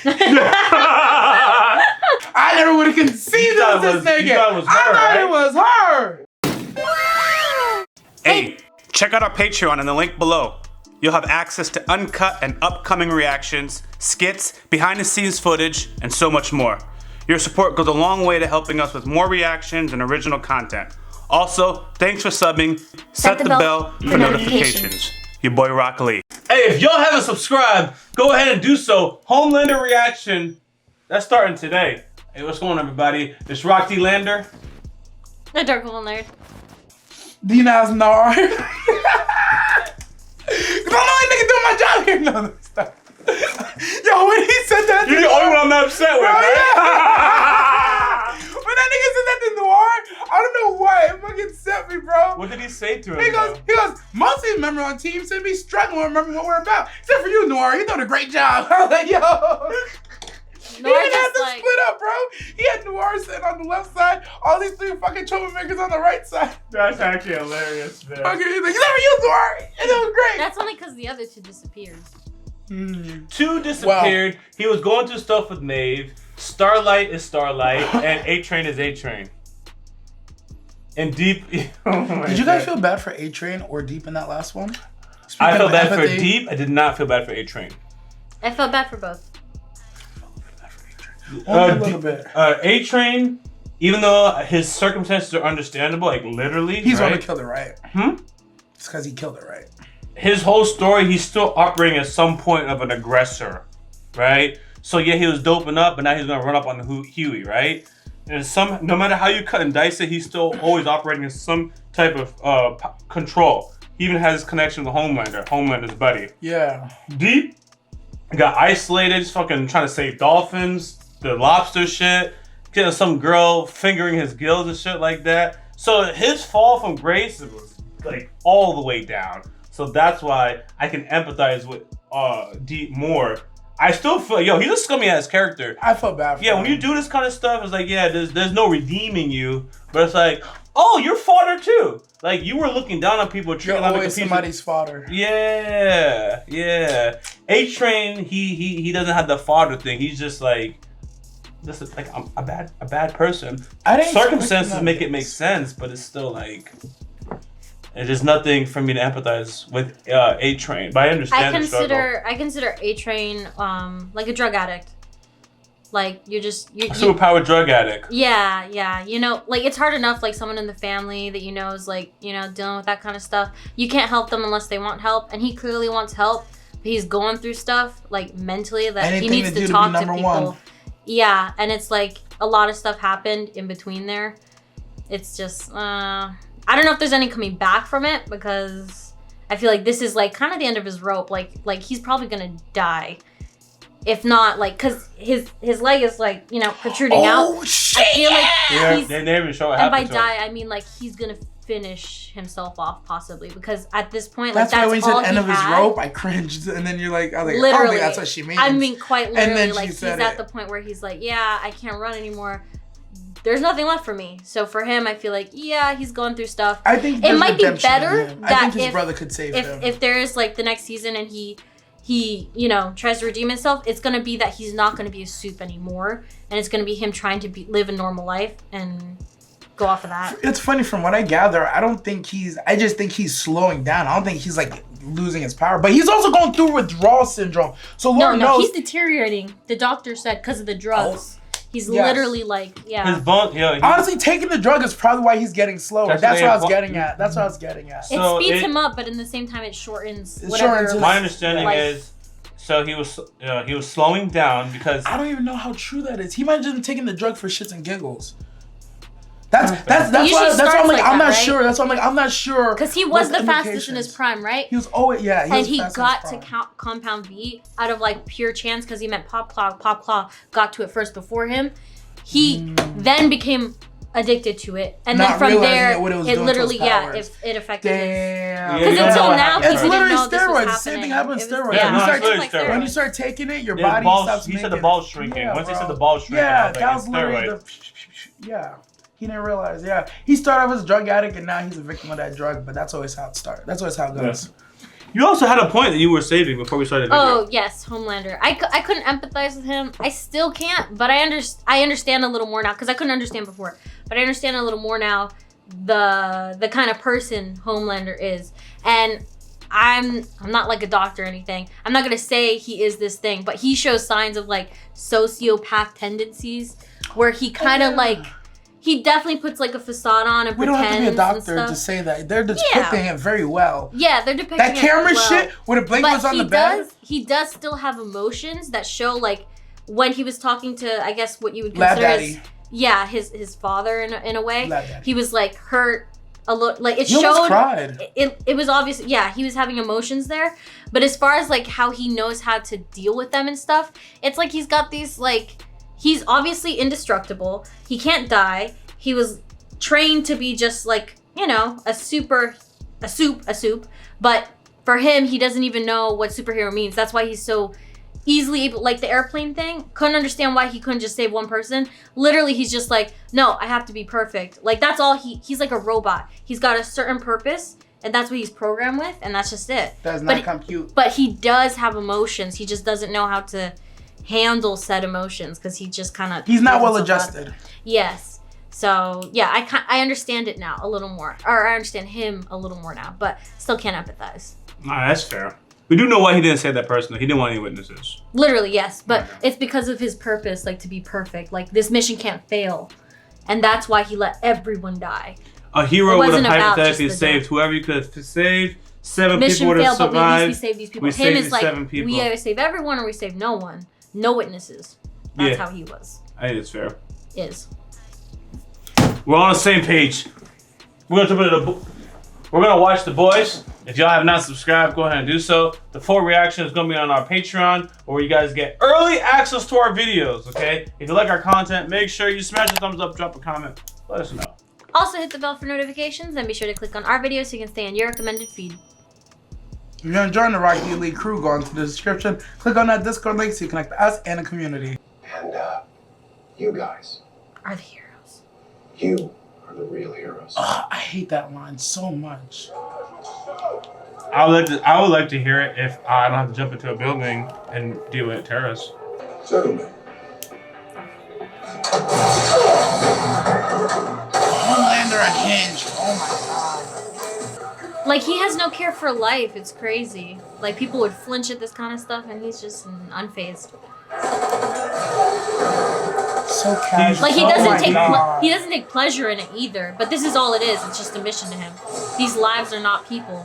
I never would have conceived it was this nigga. I thought it was her. Hey, check out our Patreon in the link below. You'll have access to uncut and upcoming reactions, skits, behind-the-scenes footage, and so much more. Your support goes a long way to helping us with more reactions and original content. Also, thanks for subbing. Set the bell for notifications. Your boy YaBoyRockLee. Hey, if y'all haven't subscribed, go ahead and do so. Homelander reaction, that's starting today. Hey, what's going on, everybody? It's Rock D. Lander. The Dark Little Nerd. D-Nas Nar. Cause I'm the only nigga doing my job here. No, stop. Yo, when he said that, you're the only one I'm not upset with, right? Yeah. When that nigga said that to Noir, I don't know why it fucking set me, bro. What did he say to him? He goes, most of these members on team seem to be struggling to remember what we're about. Except for you, Noir. You're doing a great job. I was like, yo. He didn't have to split up, bro. He had Noir sitting on the left side, all these three fucking troublemakers on the right side. That's actually hilarious, man. Okay, he's like, except for you, Noir. And it was great. That's only because the other two disappeared. Two disappeared. Wow. He was going through stuff with Maeve. Starlight is Starlight, and A-Train is A-Train. And Deep. Oh did you guys feel bad for A-Train or Deep in that last one? I felt bad for Deep. I did not feel bad for A-Train. I felt bad for both. A little bit. A-Train, even though his circumstances are understandable, like literally, he's the one who killed it, right? It's because he killed it, right? His whole story, he's still operating at some point of an aggressor, right? So yeah, he was doping up, but now he's gonna run up on Huey, right? And no matter how you cut and dice it, he's still always operating in some type of control. He even has his connection with Homelander, Homelander's buddy. Yeah. Deep got isolated, he's fucking trying to save dolphins, the lobster shit, getting some girl fingering his gills and shit like that. So his fall from grace was like all the way down. So that's why I can empathize with Deep more. I still feel, yo, he's a scummy ass character. I feel bad for him. When you do this kind of stuff, it's like, yeah, there's no redeeming you, but it's like, oh, you're fodder too. Like you were looking down on people, treating them like a piece somebody's fodder. Yeah, yeah. A-Train, he doesn't have the fodder thing. He's just like, this is like a bad person. Circumstances make it make sense, but it's still like. It's just nothing for me to empathize with A-Train, but I understand the struggle. I consider A-Train like a drug addict. Like you're a superpowered drug addict. Yeah. You know, like it's hard enough. Like someone in the family that you know is like dealing with that kind of stuff. You can't help them unless they want help, and he clearly wants help. But he's going through stuff like mentally that he needs to talk to people. Yeah, and it's like a lot of stuff happened in between there. It's just. I don't know if there's any coming back from it because I feel like this is like kind of the end of his rope. Like he's probably gonna die, if not like because his leg is like protruding out. Oh shit! I feel like they never even show what and by happened to die him. I mean like he's gonna finish himself off possibly because at this point that's like why when that's you all said end he of his had. rope, I cringed, and then you're like, I was like, literally, I don't think that's what she means. I mean, quite literally, and then like he's at the point where he's like, yeah, I can't run anymore. There's nothing left for me. So for him, I feel like, yeah, he's going through stuff. I think it might be better that I think his brother could save him. If there is like the next season and he tries to redeem himself, it's gonna be that he's not gonna be a soup anymore, and it's gonna be him trying to live a normal life and go off of that. It's funny from what I gather. I just think he's slowing down. I don't think he's like losing his power, but he's also going through withdrawal syndrome. So Lord knows he's deteriorating. The doctor said because of the drugs. He's literally like, his bone, honestly, taking the drug is probably why he's getting slower. That's what I was getting at. So it speeds him up, but in the same time, it shortens. My understanding is, so he was slowing down because I don't even know how true that is. He might have just been taking the drug for shits and giggles. That's why I'm like, I'm not sure. That's why I'm like, I'm not sure. Because he was the fastest in his prime, right? He was always, yeah. And he got to Compound V out of like pure chance because he met Pop Claw got to it first before him. He then became addicted to it, and then from there, it literally, it affected his. Because until now, he didn't know this was happening. Same thing happened with steroids. Yeah, when you start taking it, your body stops making. He said the ball's shrinking. Once he said the ball's shrinking, yeah, that was literally the. He didn't realize. Yeah, he started off as a drug addict, and now he's a victim of that drug. But that's always how it starts. That's always how it goes. You also had a point that you were saving before we started the video. Oh, yes, Homelander. I couldn't empathize with him. I still can't, but I understand a little more now, because I couldn't understand before. But I understand a little more now the kind of person Homelander is. And I'm not like a doctor or anything. I'm not going to say he is this thing, but he shows signs of like sociopath tendencies where he kind of like... He definitely puts like a facade on and pretends. We don't have to be a doctor to say that. They're depicting it very well. Yeah, they're depicting that camera it well. shit where the blanket was on the bed. He does still have emotions that show like when he was talking to, I guess what you would consider his father in a way. He was like hurt a little, like it showed. Almost cried. It was obvious. Yeah, he was having emotions there. But as far as like how he knows how to deal with them and stuff, it's like he's got these like. He's obviously indestructible. He can't die. He was trained to be just like, you know, a soup. But for him, he doesn't even know what superhero means. That's why he's so easily able, like the airplane thing. Couldn't understand why he couldn't just save one person. Literally, he's just like, no, I have to be perfect. Like that's all he's like a robot. He's got a certain purpose. And that's what he's programmed with. And that's just it. Does not compute. But he does have emotions. He just doesn't know how to handle said emotions because he just kind of he's not well adjusted. Yes, so yeah, I understand it now a little more, or I understand him a little more now, but still can't empathize. That's fair. We do know why he didn't save that person. He didn't want any witnesses. Literally, yes, but it's because of his purpose, like to be perfect. Like this mission can't fail, and that's why he let everyone die. A hero would have hypothetically saved whoever you could have saved. 7 people would have survived. But at least we saved these people. We saved is like 7 people. We either save everyone or we save no one. No witnesses. That's how he was. I think it's fair. We're on the same page. We're gonna watch The Boys. If y'all have not subscribed, go ahead and do so. The full reaction is gonna be on our Patreon, where you guys get early access to our videos. Okay. If you like our content, make sure you smash the thumbs up, drop a comment, let us know. Also hit the bell for notifications and be sure to click on our videos so you can stay on your recommended feed. If you're enjoying the YaBoyRockLee crew, go into the description, click on that Discord link so you connect to us and the community. And you guys are the heroes. You are the real heroes. Oh, I hate that line so much. I would like to hear it if I don't have to jump into a building and deal with terrorists. Gentlemen. Homelander unhinged. Oh my god. Like, he has no care for life. It's crazy. Like, people would flinch at this kind of stuff, and he's just unfazed. So casual. Like, he doesn't take pleasure in it either. But this is all it is. It's just a mission to him. These lives are not people.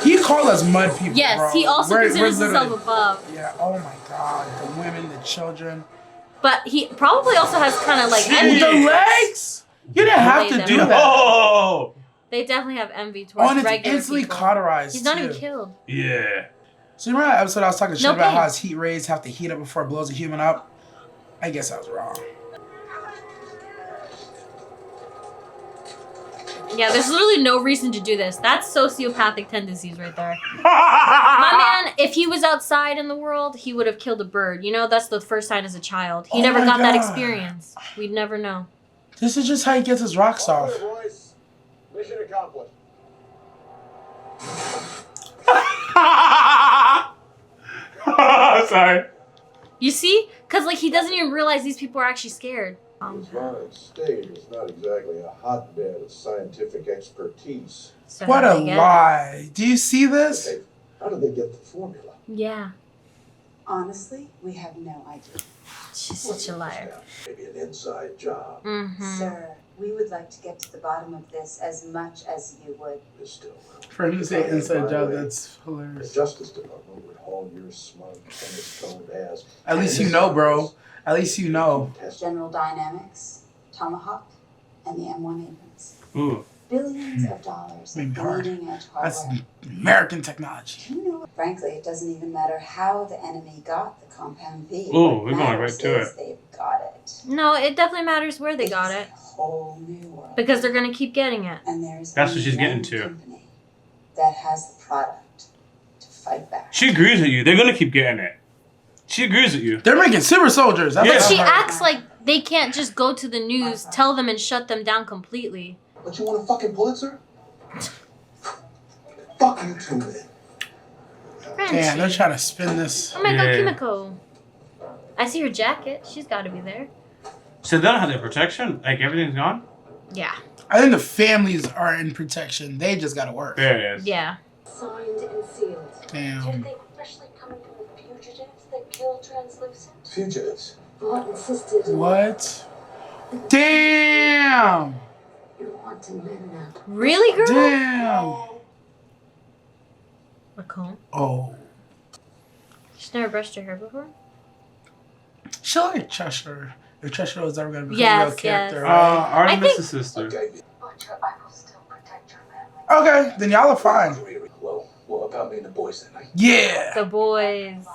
He called us mud people. Yes, bro. he also considers himself above. Yeah. Oh my god. The women, the children. But he probably also has kind of like envy. The legs. You didn't have to do that. Oh. They definitely have envy towards regular people. Instantly cauterized. He's not even killed. Yeah. So you remember that episode I was talking shit about how his heat rays have to heat up before it blows a human up? I guess I was wrong. Yeah, there's literally no reason to do this. That's sociopathic tendencies right there. My man, if he was outside in the world, he would have killed a bird. You know, that's the first sign as a child. He never got that experience. We'd never know. This is just how he gets his rocks off. Mission accomplished. Sorry. You see? Because, like, he doesn't even realize these people are actually scared. This United States is not exactly a hotbed of scientific expertise. So what a lie. Do you see this? Okay. How did they get the formula? Yeah. Honestly, we have no idea. She's such a liar. Maybe an inside job. Mm-hmm. Sir, we would like to get to the bottom of this as much as you would. It's still For him to say inside job, that's the hilarious. Justice Department would haul your smug, tennis-toned ass. At least you know, bro. At least you know. General Dynamics, Tomahawk, and the M1 Abrams. Ooh. Billions of dollars of leading-edge hardware. That's American technology. You know, frankly, it doesn't even matter how the enemy got the Compound V. Ooh, we're going right to it. They've got it. No, it definitely matters where they got it. A whole new world. Because they're going to keep getting it. And there's that's what she's getting to. Company that has the product to fight back. She agrees with you. They're going to keep getting it. She agrees with you. They're making super soldiers. Yeah. But she acts like they can't just go to the news, tell them, and shut them down completely. But you want a fucking Pulitzer? Fuck you too, man. Damn, they're trying to spin this. Oh my god, Yeah. Kimiko. I see her jacket. She's got to be there. So they don't have their protection? Like everything's gone? Yeah. I think the families are in protection. They just gotta work. There it is. Yeah. Signed and sealed. Damn. Do you think freshly coming from the fugitives that killed Translucent? Fugitives. Vaught insisted. What? Damn! You're wanting men now. Really, girl? Damn! A comb? Oh. She's never brushed her hair before? She like Cheshire. If Cheshire was ever gonna become a Yes, real character, yes. right? Artemis' sister. Okay. Butcher, I will still protect your family. Okay, then y'all are fine. Well, what about me and the boys then, eh? Yeah! The boys.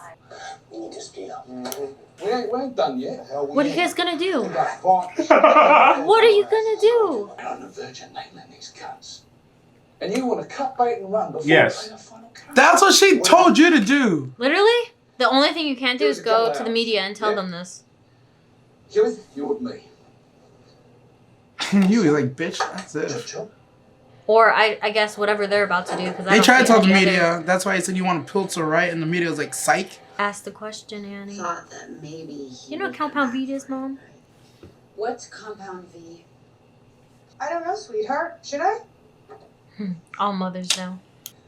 We need to speed up. We ain't done yet. Hell, What are you guys gonna do? We got fight. What are you gonna do? We're on the verge of nailing these cunts. And you want to cut bait and run before Yes. we play the final cut? That's what she told you to do! Literally? The only thing you can't do is go to the media and tell them this. Huey, you with me. You was like, bitch, that's it. Chop, chop. Or I guess whatever they're about to do. Because They tried to tell the media. That's why he said you want a Pulitzer, right? And the media was like, psych. Ask the question, Annie. Thought that maybe You know what Compound V is, Mom? What's Compound V? I don't know, sweetheart. Should I? All mothers know.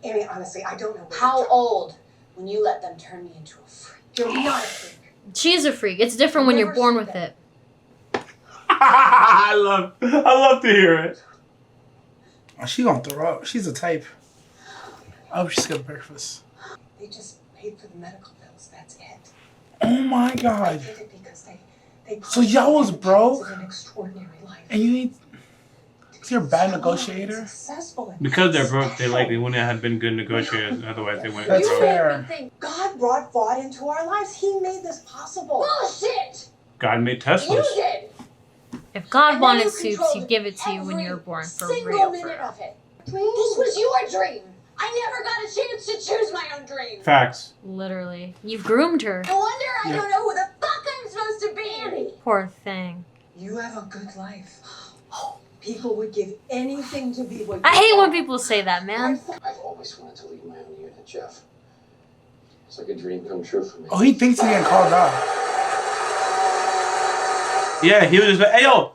Annie, honestly, I don't know. what How you're old when you let them turn me into a freak? You're not a freak. She's a freak. It's different when you're Never born seen with that. it. I love to hear it. Oh, she gonna throw up. She's a type. I hope she skipped breakfast. They just paid for the medical bills. That's it. Oh my They god. did it because they So y'all was broke? An extraordinary life. And you need. Is you're a bad negotiator? Successful and Because they're broke, they likely wouldn't have been good negotiators. Otherwise, they wouldn't. That's Broke. fair. think God brought Vaught into our lives. He made this possible. Bullshit! God made You Teslas. did! If God And then wanted you soups, controlled he'd give it to you when every you were born. For single real. minute of it. This was your dream. I never got a chance to choose my own dream. Facts. Literally. You've groomed her. No wonder I Yeah. don't know who the fuck I'm supposed to be. Poor thing. You have a good life. People would give anything to be what you I hate are. when people say that, man. I've always wanted to lead my own unit, Jeff. It's like a dream come true for me. Oh, he thinks he's getting called out. Yeah, he was just like, hey yo,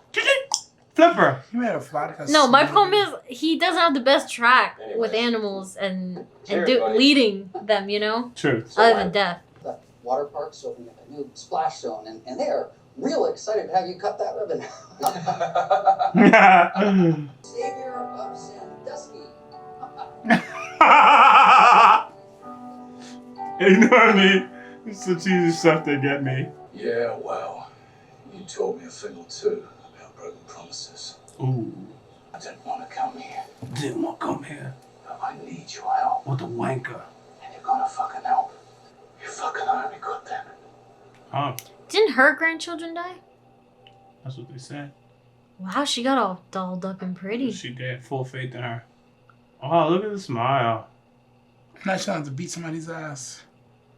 flipper. He made a vodka. No, my smoothie. problem is he doesn't have the best track with animals and leading them, you know? Truth. Other than death. That water park's opening up a new splash zone, and they are real excited to have you cut that ribbon. Savior of Sandusky. You know what I mean? It's the cheesy stuff they get me. Yeah, well, you told me a thing or two about broken promises. Ooh. I didn't want to come here, Didn't want to come here but I need your help. with a wanker. And you're gonna fucking help. You fucking owe me, goddammit. Huh? Didn't her grandchildren die? That's what they said. Wow, she got all dolled up and pretty. She did. Full faith in her. Oh, look at the smile. Now she have to beat somebody's ass.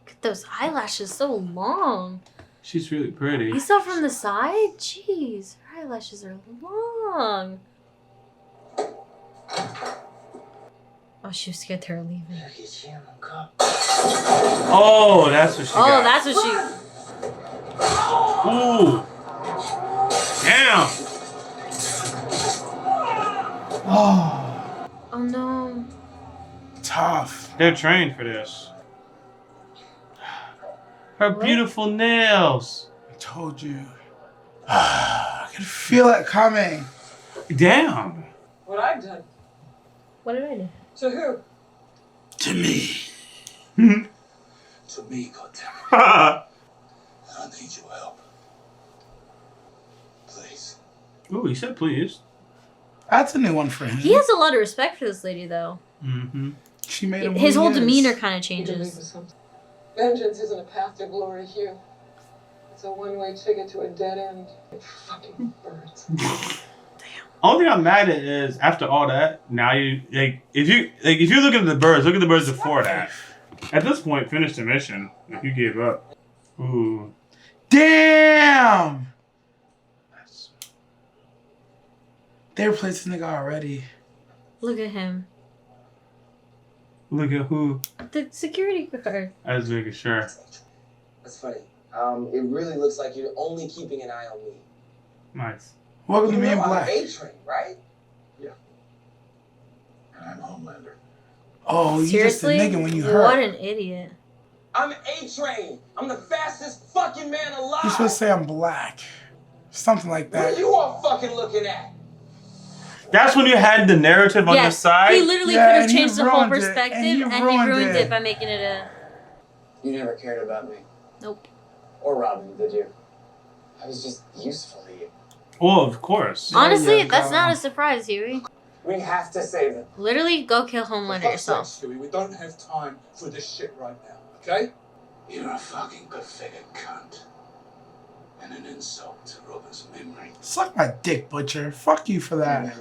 Look at those eyelashes, so long. She's really pretty. You saw from the side? Jeez, her eyelashes are long. Oh, she was scared they were leaving. Oh, that's what she Oh, got. that's what she... Ooh. Damn. Oh, Oh, no. tough. They're trained for this. Her beautiful nails. I told you. I could feel it coming. Damn. What I've done. What did I do? To who? To me. To me, goddammit. I need your help. Please. Ooh, he said please. That's a new one for him. He has a lot of respect for this lady, though. Mm-hmm. She made him His who whole he is. demeanor kind of changes. Vengeance isn't a path to glory, Hugh. It's a one-way ticket to a dead end. Fucking birds. Only thing I'm mad at is after all that, now you if you look at the birds, look at the birds before that. At this point, finish the mission. If you gave up. Ooh. Damn! They replaced this nigga already. Look at him. Look at who? The security guard. I was making sure. That's funny. It really looks like you're only keeping an eye on me. Nice. Welcome to You Me in know I'm Black. A-Train, right? Yeah. And I'm Homelander. Oh, you just a Seriously? nigga when you What hurt. an idiot. I'm A-Train. I'm the fastest fucking man alive. You're supposed to say I'm black. Something like What are that. you all fucking looking at? That's when you had the narrative on your side. He literally Yeah, could have and he changed the whole ruined it, perspective, and he and he ruined ruined it. it by making it a. You never cared about me. Nope. Or Robin, did you? I was just useful to you. Oh, of course. Honestly, you that's go. not a surprise, Huey. We have to save him. Literally, go kill Homelander yourself. Huey, we don't have time for this shit right now, okay? You're a fucking pathetic cunt. And an insult to Robin's memory. Suck my dick, Butcher. Fuck you for that.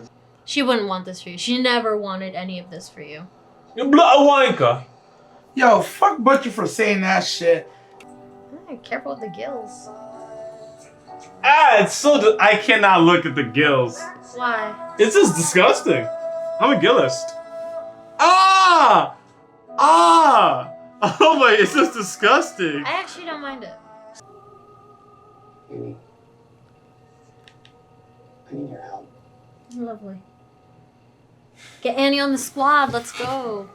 She wouldn't want this for you. She never wanted any of this for you. You blood wanker. Yo, fuck Butcher for saying that shit. Careful with the gills. Ah, it's so. I cannot look at the gills. Why? It's just disgusting. I'm a gillist. Ah! Ah! Oh my, it's just disgusting. I actually don't mind it. Amy, I need your help. Lovely. Get Annie on the squad. Let's go.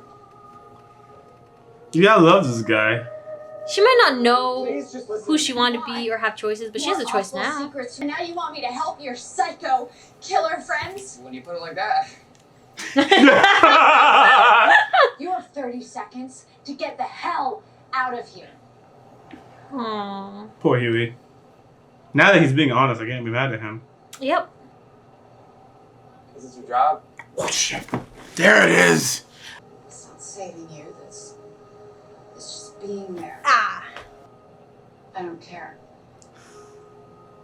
Yeah, I love this guy. She might not know Please just listen. who she wanted to be or have choices, but she has a choice More awful now. Secrets. And now you want me to help your psycho killer friends? When you put it like that. You have 30 seconds to get the hell out of here. Aww. Poor Huey. Now that he's being honest, I can't be mad at him. Yep. Is this your job? Oh, shit. There it is. It's not saving you. It's just being there. Ah. I don't care.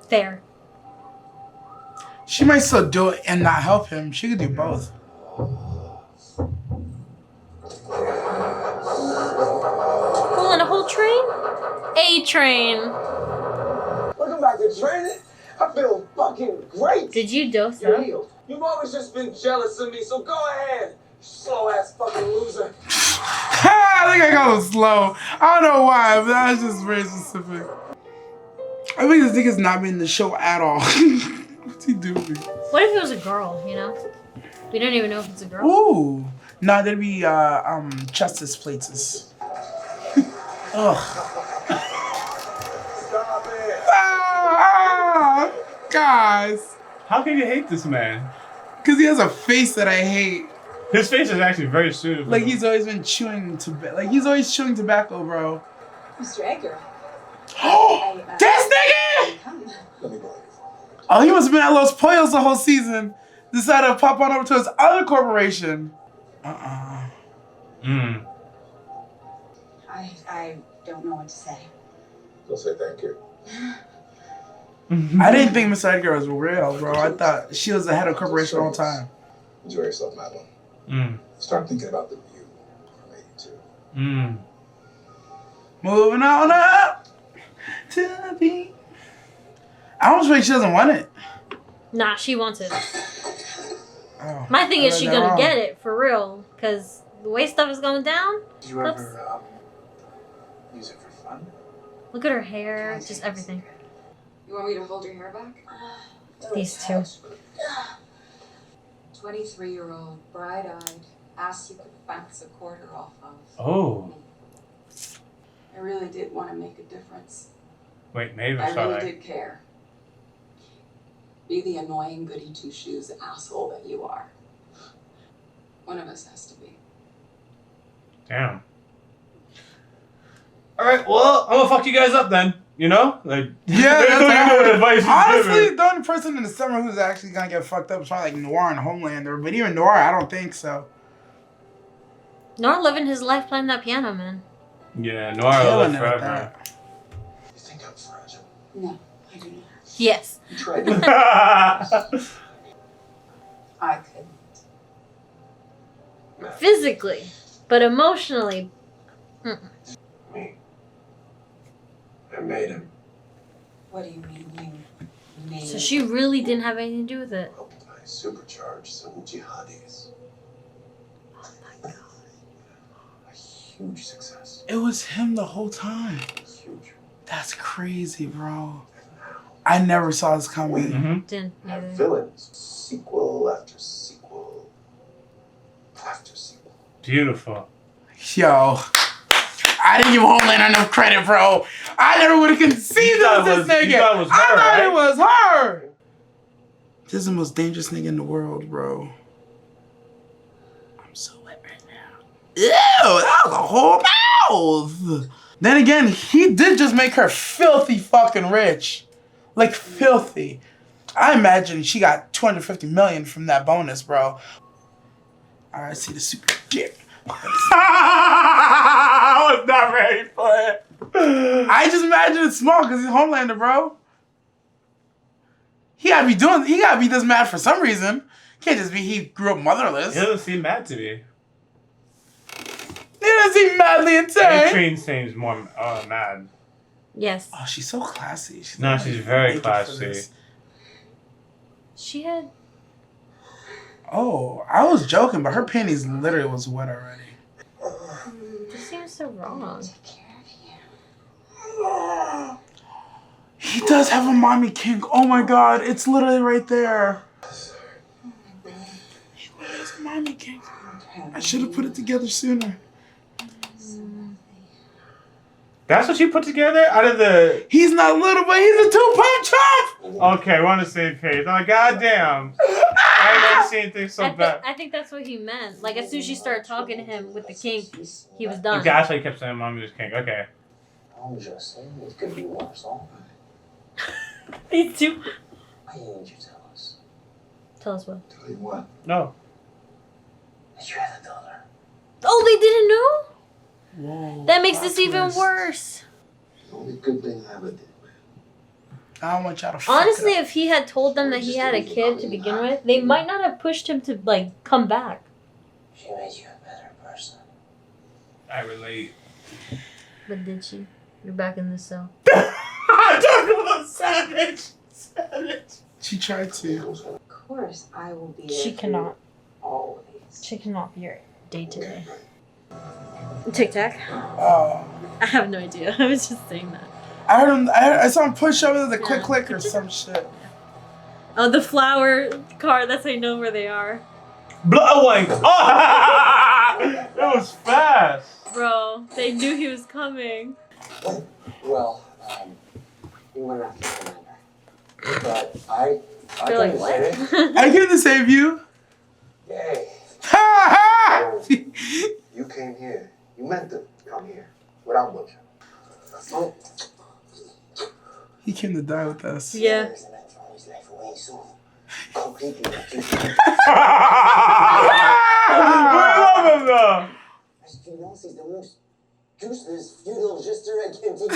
Fair. She might still do it and not help him. She could do both. Pulling a whole train? A train. Welcome back to training. I feel fucking great. Did you dose You're up? healed. You've always just been jealous of me, so go ahead. Slow ass fucking loser. I think I got him slow. I don't know why, but that's just very specific. I think this nigga's not been in the show at all. What's he doing? What if it was a girl, you know? We don't even know if it's a girl. Ooh. Nah, that'd be Justice Plates. Ugh. Stop it. Ah, guys. How can you hate this man? Because he has a face that I hate. His face is actually very suitable. Like he's always been chewing tobacco. Like he's always chewing tobacco, bro. Mr. Edgar. This nigga! Let me borrow you. Oh, he must have been at Los Pollos the whole season. Decided to pop on over to his other corporation. Mm. I don't know what to say. Don't say thank you. I didn't think Miss Edgar was real, bro. I thought she was the head of corporation all the time. Enjoy yourself, Madeline. Mm. Start thinking about the view from 82. Mm. Moving on up to the beat. I almost feel like she doesn't want it. Nah, she wants it. Oh, My thing I is read she that gonna wrong. get it for real, because the way stuff is going down. Did you Oops. ever use it for fun? Look at her hair, just everything. You want me to hold your hair back? These two. 23-year-old, bright-eyed, ass you could bounce a quarter off of. Oh. I really did want to make a difference. Wait, maybe I shall really I? did care. Be the annoying goody two-shoes asshole that you are. One of us has to be. Damn. Alright, well, I'm gonna fuck you guys up then. You know? Like, Yeah, I don't even know what advice he's honestly, giving. the only person in the summer who's actually gonna get fucked up is probably like Noir and Homelander. But even Noir, I don't think so. Noir living his life playing that piano, man. Yeah, Noir will Killing live it at forever. that. You think I'm fragile? No, I do not. Yes. You tried. I couldn't. Physically, but emotionally. Mm-mm. Me. I made him. What do you mean you made So she really didn't have anything to do with it. Helped I supercharge some jihadis. huge success. It was him the whole time. It's huge. That's crazy, bro. I never saw this coming. Didn't Have either. villains. Sequel after sequel after sequel. Beautiful. Yo. I didn't give Homelander enough credit, bro. I never would have conceived of this nigga. You thought it was her, I thought right? it was her. This is the most dangerous nigga in the world, bro. I'm so wet right now. Ew, that was a whole mouth. Then again, he did just make her filthy fucking rich. Like, filthy. I imagine she got $250 million from that bonus, bro. I see the super dick. I was not ready for it. I just imagine it's small because he's Homelander, bro. He gotta be this mad for some reason. Can't just be he grew up motherless. He doesn't seem mad to me. He doesn't seem madly insane. Train seems more mad. Yes. Oh, she's so classy. She's Very classy. She had. Oh, I was joking, but her panties literally was wet already. This seems so wrong. He does have a mommy kink. Oh my god, it's literally right there. He literally has a mommy kink. I should have put it together sooner. That's what you put together out of the. He's not little, but he's a 2-pump chump. Okay, we're on the same page. I'm like, goddamn. I ain't never seen anything so bad. I think that's what he meant. Like, as soon as she started talking to him with the kink, he was done. Okay, that's why he kept saying mommy was kink. Okay. I'm just saying it could be worse, all right? Me too. I need you to tell us. Tell us what? Tell you what. No. That you had a daughter. Oh, they didn't know? Whoa, That makes this plot even twist. worse. The only good thing I ever did, man. I don't want y'all to fuck Honestly, it up. if he had told them that he had a kid to begin with, they might not have pushed him to, like, come back. She made you a better person. I relate. But did she? You're back in the cell. I'm talking about savage. She tried to. Of course, I will be. She there for cannot. you always. She cannot be your day-to-day. Tic Tac? Oh. I have no idea. I was just saying that. I heard him. I saw him push over the quick click or some shit. Oh, the flower car. That's how you know where they are. Blood. Oh! It was fast. Bro, they knew he was coming. Well, we went after Commander. But I They're like, came to what? say, I came to save you. Yay. Ha ha! You came here. You meant to come here. Without Butcher. oh, He came to die with us. Yeah. there's an end to his life away soon. Completely refused. I love him though. As you know, he's the most useless feudal jester I can think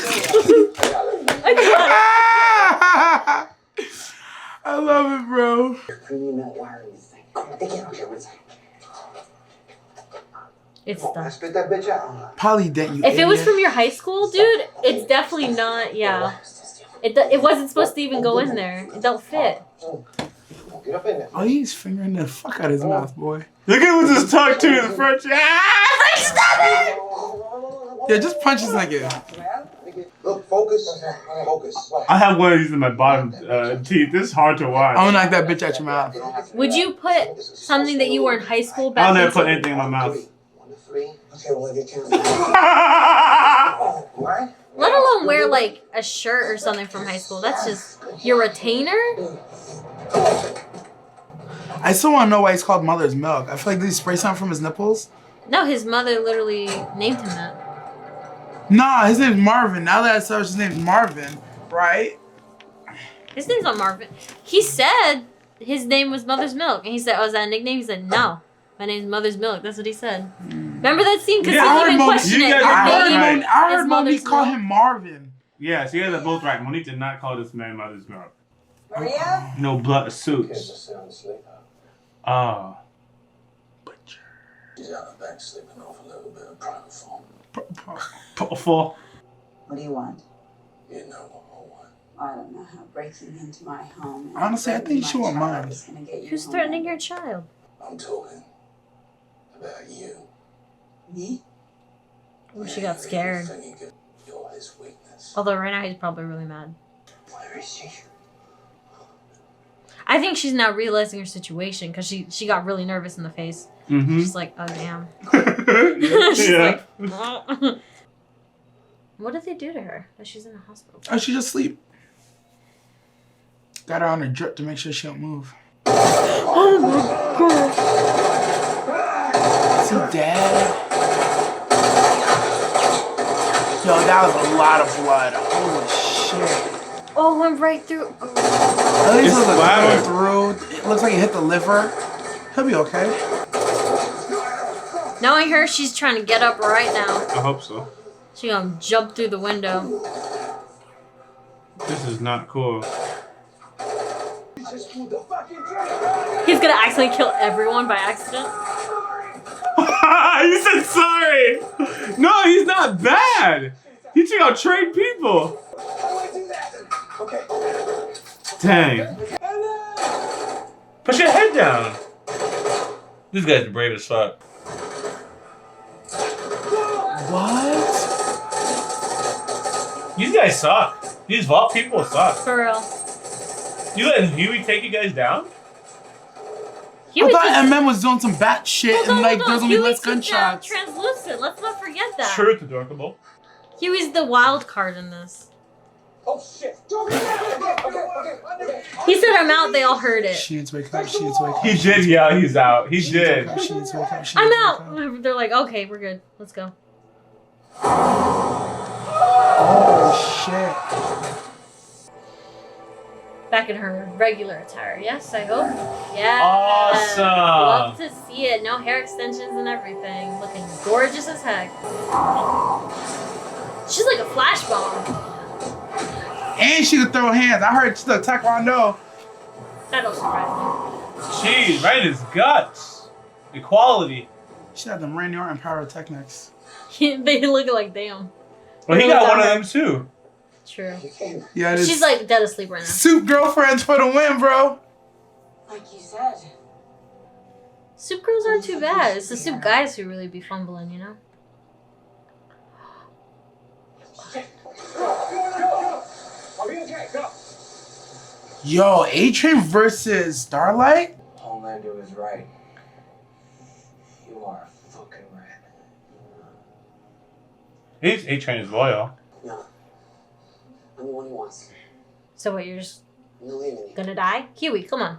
I love it, bro. Premium not wiring this thing. They can't hear what's It's I done. spit that bitch out. Polly Dent, you If it was idiot. from your high school, dude, it's definitely not, yeah. It wasn't supposed to even go in there. It don't fit. Get up in there. Oh, he's fingering the fuck out of his mouth, boy. Look at with his tongue too. The French. Yeah, just punch this nigga. Look, focus. Focus. I have one of these in my bottom teeth. This is hard to watch. I'm gonna knock that bitch out your mouth. Would you put something that you were in high school back I'll never into- put anything in my mouth. 1 to 3. Okay, well, if you can't. What? Let alone wear like a shirt or something from high school. That's just your retainer. I still want to know why he's called Mother's Milk. I feel like did he spray something from his nipples? No, his mother literally named him that. Nah, his name's Marvin. Now that I saw his name's Marvin, right? His name's not Marvin. He said his name was Mother's Milk, and he said, "Oh, is that a nickname?" He said, "No, my name's Mother's Milk." That's what he said. Remember that scene? Because Yeah, I he heard even Monique- questioned you it. guys Your are I both heard, name right. Monique, I is heard Monique Mother's call Milk. him Marvin. Yes, you guys are both right. Monique did not call this man Mother's Milk. Maria? No blood Kids suits. are sound asleep. Oh. He's out of bed sleeping off a little bit of private form. Pitiful. What do you want? You know what? I don't know how breaking into my home. and Honestly, I threatening think she my won't child mind. is gonna get you Who's home. threatening your child? I'm talking about you. Me? Ooh, she got scared. Although right now he's probably really mad. Where is she? I think she's now realizing her situation because she got really nervous in the face. Mm-hmm. She's like, oh damn. She's Yeah. like, oh. What did they do to her? That she's in the hospital. Oh, she just sleep. Got her on her drip to make sure she don't move. Oh my god. Is he dead? Yo, that was a lot of blood. Holy shit. Oh, went right through. At least It's it was going splattered. through. It looks like it hit the liver. He'll be okay. Knowing her, she's trying to get up right now. I hope so. She gonna jump through the window. This is not cool. He's gonna accidentally kill everyone by accident. You said sorry. No, he's not bad. He took out trained people. Okay. Dang. Put your head down. These guys are brave as fuck. What? These guys suck. These vault people suck. For real. You letting Huey take you guys down? He I was thought just, MM was doing some bat shit and like there's gonna be less gunshots. Translucent. Let's not forget that. Truth, adorable. Huey's the wild card in this. Oh shit! He said I'm out. They all heard it. She needs to wake up. She needs to wake up. He did yell he's out. He She needs to did. wake up. She needs to wake up. She I'm needs to out. wake up. They're like, okay, we're good. Let's go. Oh shit. Back in her regular attire. Yes, I hope. Yeah. Awesome. Love to see it. No hair extensions and everything. Looking gorgeous as heck. She's like a flash bomb. And she could throw hands. I heard she took taekwondo. That don't surprise Jeez, right in his guts. Equality. She had them Randy Orton pyrotechnics. me. They look like damn. Well, he Really got one of dumb. them too. True. Yeah, it is. She's like dead asleep right now. Soup girlfriends for the win, bro. Like you said. Soup girls aren't too bad. It's the soup guys who really be fumbling, you know? I'll be okay. Go. Yo, A-Train versus Starlight? Homelander was right. You are a fucking rat. He's A-Train is loyal. No. I'm the one he wants. So what, you're just You believe in me. gonna die? Huey, come on.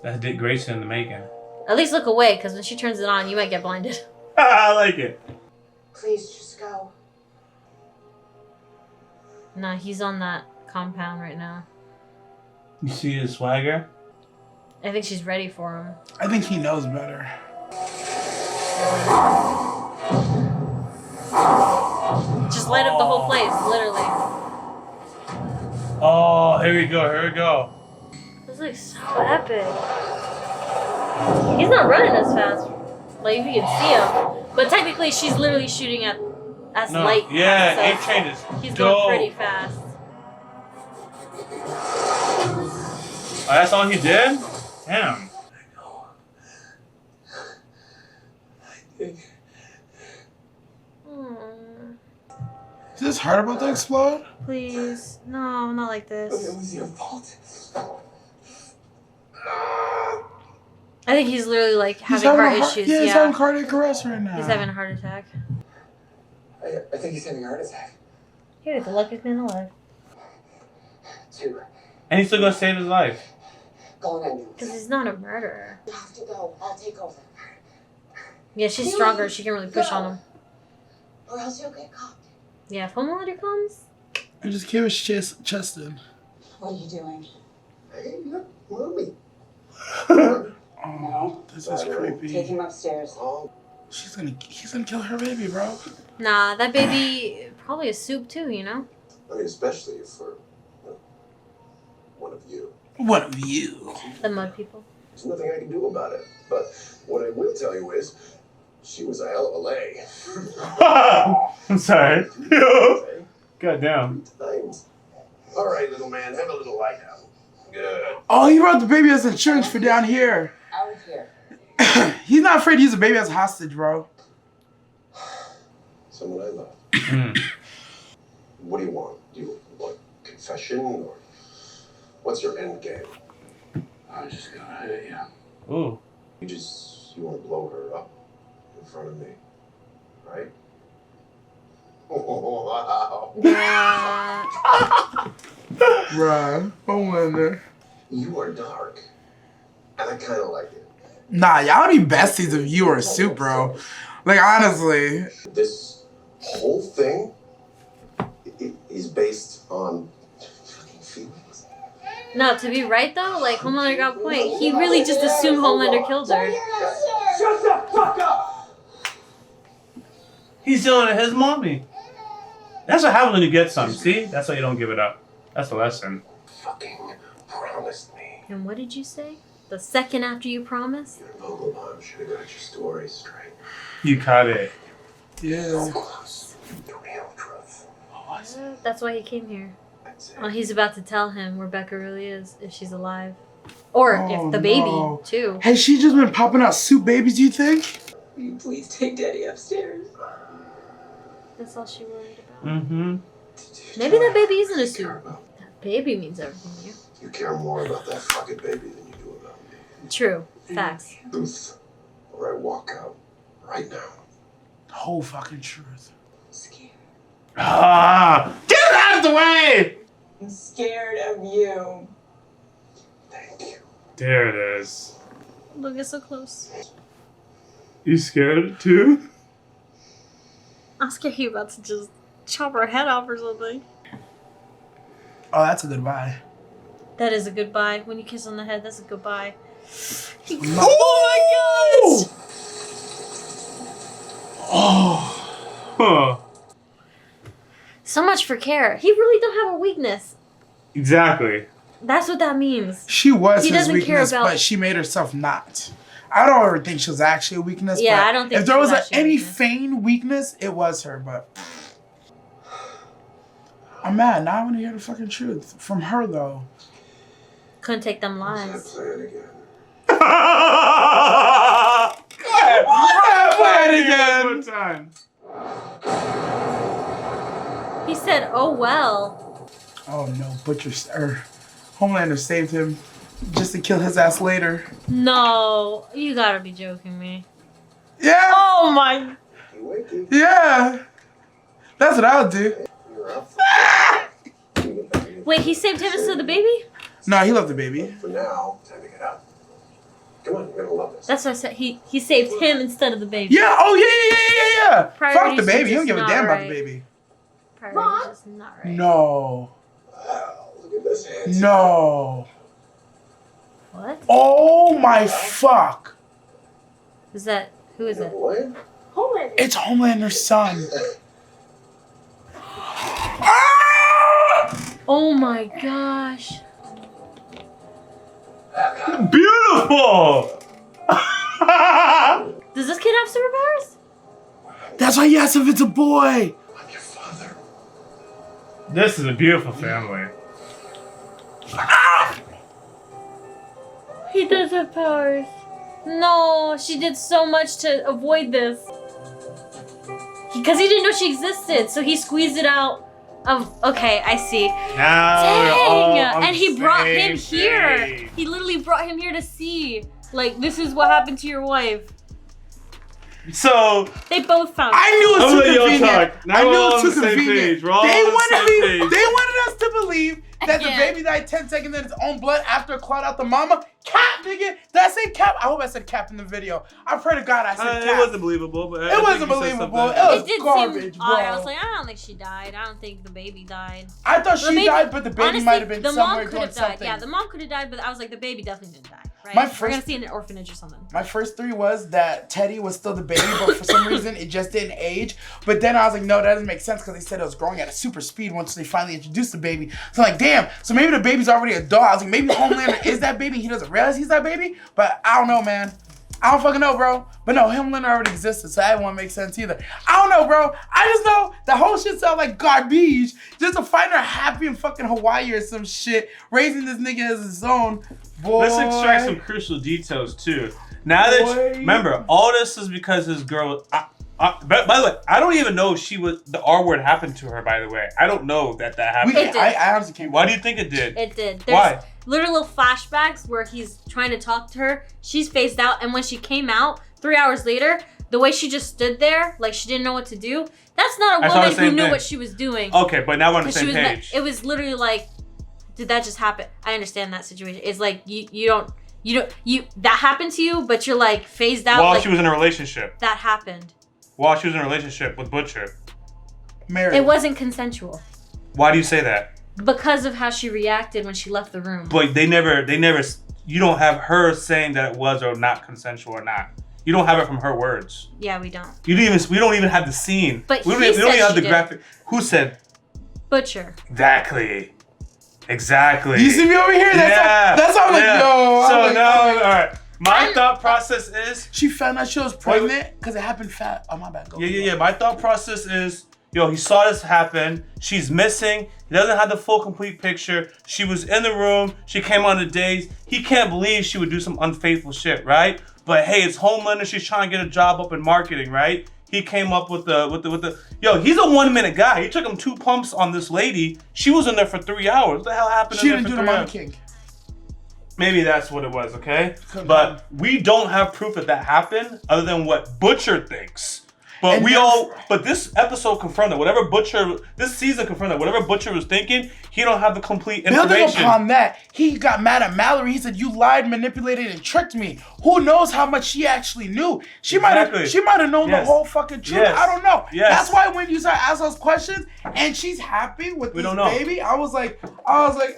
That's Dick Grayson in the making. At least look away, because when she turns it on, you might get blinded. I like it. Please just go. Nah, he's on that compound right now. You see his swagger? I think she's ready for him. I think he knows better. Just light up the whole place, literally. Oh, here we go, here we go. This looks so epic. He's not running as fast. Like, if you can see him. But technically, she's literally shooting at as No, light. yeah, so A-Train is he's dope. going pretty fast. Oh, that's all he did? Damn. Is this heart about to explode? Please. No, not like It this. was your fault. I think he's literally like He's having heart a issues. Yeah, he's having cardiac arrest right now. He's having a heart attack. I think he's having a heart attack. You're the luckiest man alive. Two. And he's still gonna save his life. Go on ambulance. Because he's not a murderer. You have to go. I'll take over. Yeah, she's stronger. She can really push on him. Or else you'll get caught. Yeah, if Homelander comes, I just keep his chest in. What are you doing? Hey, look, mommy. Oh, this is Take creepy. him upstairs. Oh, He's gonna kill her baby, bro. nah, that baby probably a soup too, you know? I mean, especially for one of you. One of you. The mud people. There's nothing I can do about it. But what I will tell you is, she was a hell of a lay. I'm sorry. God damn. Times. All right, little man, have a little light out. Good. Oh, he brought the baby as insurance for down here. Out of here. He's not afraid to use a baby as a hostage, bro. Someone I love. What do you want? Do you want confession or what's your end game? I'm just gonna hit you. Ooh. You want to blow her up in front of me, right? Oh, wow. Yeah. Bruh, Homelander. You are dark, and I kind of like it. Nah, y'all be besties if you were a suit, bro. Like, honestly. This whole thing is based on fucking feelings. No, to be right though, like Homelander got a point. He really just assumed Homelander killed her. Shut the fuck up! He's yelling at his mommy. That's what happens when you get something. See? That's why you don't give it up. That's the lesson. Fucking promised me. And what did you say? The second after you promised? Your Vogelbaum should have got your story straight. You cut it. Yeah. Close to real truth. That's why he came here. That's it. Oh, he's about to tell him where Becca really is, if she's alive. Or if the baby, no. too. Has she just been popping out suit babies, do you think? Will you please take Daddy upstairs? That's all she worried about. Mm-hmm. Maybe that baby isn't a You suit. care about- That baby means everything to you. You care more about that fucking baby than you do about me. True. Facts. Truth, or I walk out right now. The whole fucking truth. I'm scared. Ah! Get it out of the way! I'm scared of you. Thank you. There it is. Look, it's so close. You scared too? I'm scared he about to just chop her head off or something. Oh, that's a goodbye. That is a goodbye. When you kiss on the head, that's a goodbye. Oh my god! Huh. So much for care. He really don't have a weakness. Exactly. That's what that means. She was He his doesn't care weakness, about- but she made herself not. I don't ever think she was actually a weakness. Yeah, but I don't think if there she was was actually a any weakness. feigned weakness, it was her. But I'm mad. Now I want to hear the fucking truth from her, though. Couldn't take them What's lies. that plan again? Play it again. One time. He said, "Oh well." Oh no, Homelander saved him just to kill his ass later. No, you gotta be joking me. Yeah, Oh my. Wakey, yeah. That's what I would do. you're up. Wait, he saved him instead of the baby? No, he loved the baby. For now, time to get up. Come on, you're gonna love this. That's what I said. He saved him instead of the baby. Yeah. Oh yeah. Fuck Priorities the baby. are You don't just give a not damn about right. the baby. Priorities are just not right. No. Wow, look at this handsome. No. What? Oh my fuck. Is that? Who is it? Boy. It's Homelander's son. Oh my gosh. Beautiful! Does this kid have superpowers? That's why he asked if it's a boy. I'm your father. This is a beautiful family. He does have powers. No, she did so much to avoid this. Because he didn't know she existed, so he squeezed it out of. Okay, I see. Now we're all Dang! on And he the brought same him here. page. He literally brought him here to see. Like, this is what happened to your wife. So They both found I knew it I'm was gonna too let y'all convenient. talk. Now I we're knew all it on was the too same convenient. page. We're all They on the wanted same me. page. They wanted us to believe that the Yeah. baby died 10 seconds in his own blood after it clawed out the mama. Cap, nigga. Did I say cap? I hope I said cap in the video. I pray to God I said cap. It wasn't believable, but I It think wasn't you said believable. something. It was It did garbage, seem odd. I bro. was like, I don't think she died. I don't think the baby died. I thought The she baby- died, but the baby honestly, might have been the somewhere mom could doing have died. something. Yeah, the mom could have died, but I was like, the baby definitely didn't die. Right? My We're first- gonna see it in an orphanage or something. My first three was that Teddy was still the baby, but for some reason it just didn't age. But then I was like, no, that doesn't make sense because they said it was growing at a super speed once they finally introduced the baby. So I'm like, damn, so maybe the baby's already a dog. I was like, maybe Homelander is that baby. He doesn't realize he's that baby. But I don't know, man. I don't fucking know, bro. But no, Homelander already existed, so that won't make sense either. I don't know, bro. I just know the whole shit sounds like garbage. Just to find her happy in fucking Hawaii or some shit, raising this nigga as his own. Boy. Let's extract some crucial details too. Now that Boy. remember, all this is because his girl. By the way, I don't even know if the R word happened to her. By the way, I don't know that happened. I honestly can't. Why do you think it did? It did. Why? Literal flashbacks where he's trying to talk to her. She's phased out, and when she came out 3 hours later, the way she just stood there, like she didn't know what to do. That's not a woman who knew what she was doing. Okay, but now we're on the same page. It was literally like, did that just happen? I understand that situation. It's like you don't that happened to you, but you're like phased out. While she was in a relationship. That happened. While she was in a relationship with Butcher. Married. It wasn't consensual. Why do you say that? Because of how she reacted when she left the room. But they never. You don't have her saying that it was or not consensual or not. You don't have it from her words. Yeah, we don't. We don't even have the scene. But we don't even have the graphic. Who said? Butcher. Exactly. You see me over here? That's how I'm like, yo. So now, all right. My thought process is she found out she was pregnant because it happened fat. Oh, my bad. Yeah. My thought process is, he saw this happen. She's missing. He doesn't have the full, complete picture. She was in the room. She came on the days. He can't believe she would do some unfaithful shit, right? But hey, it's Homelander. She's trying to get a job up in marketing, right? He came up with the. He's a 1 minute guy. He took him 2 pumps on this lady. She was in there for 3 hours. What the hell happened? She didn't do the Mama King. Maybe that's what it was, okay? But we don't have proof that happened other than what Butcher thinks. But but this episode confirmed that this season confirmed that whatever Butcher was thinking, he don't have the complete information. Building upon that, he got mad at Mallory. He said, "You lied, manipulated, and tricked me." Who knows how much she actually knew? She might have known the whole fucking truth. Yes. I don't know. Yes. That's why when you start asking those questions and she's happy with this baby, I was like, oh. The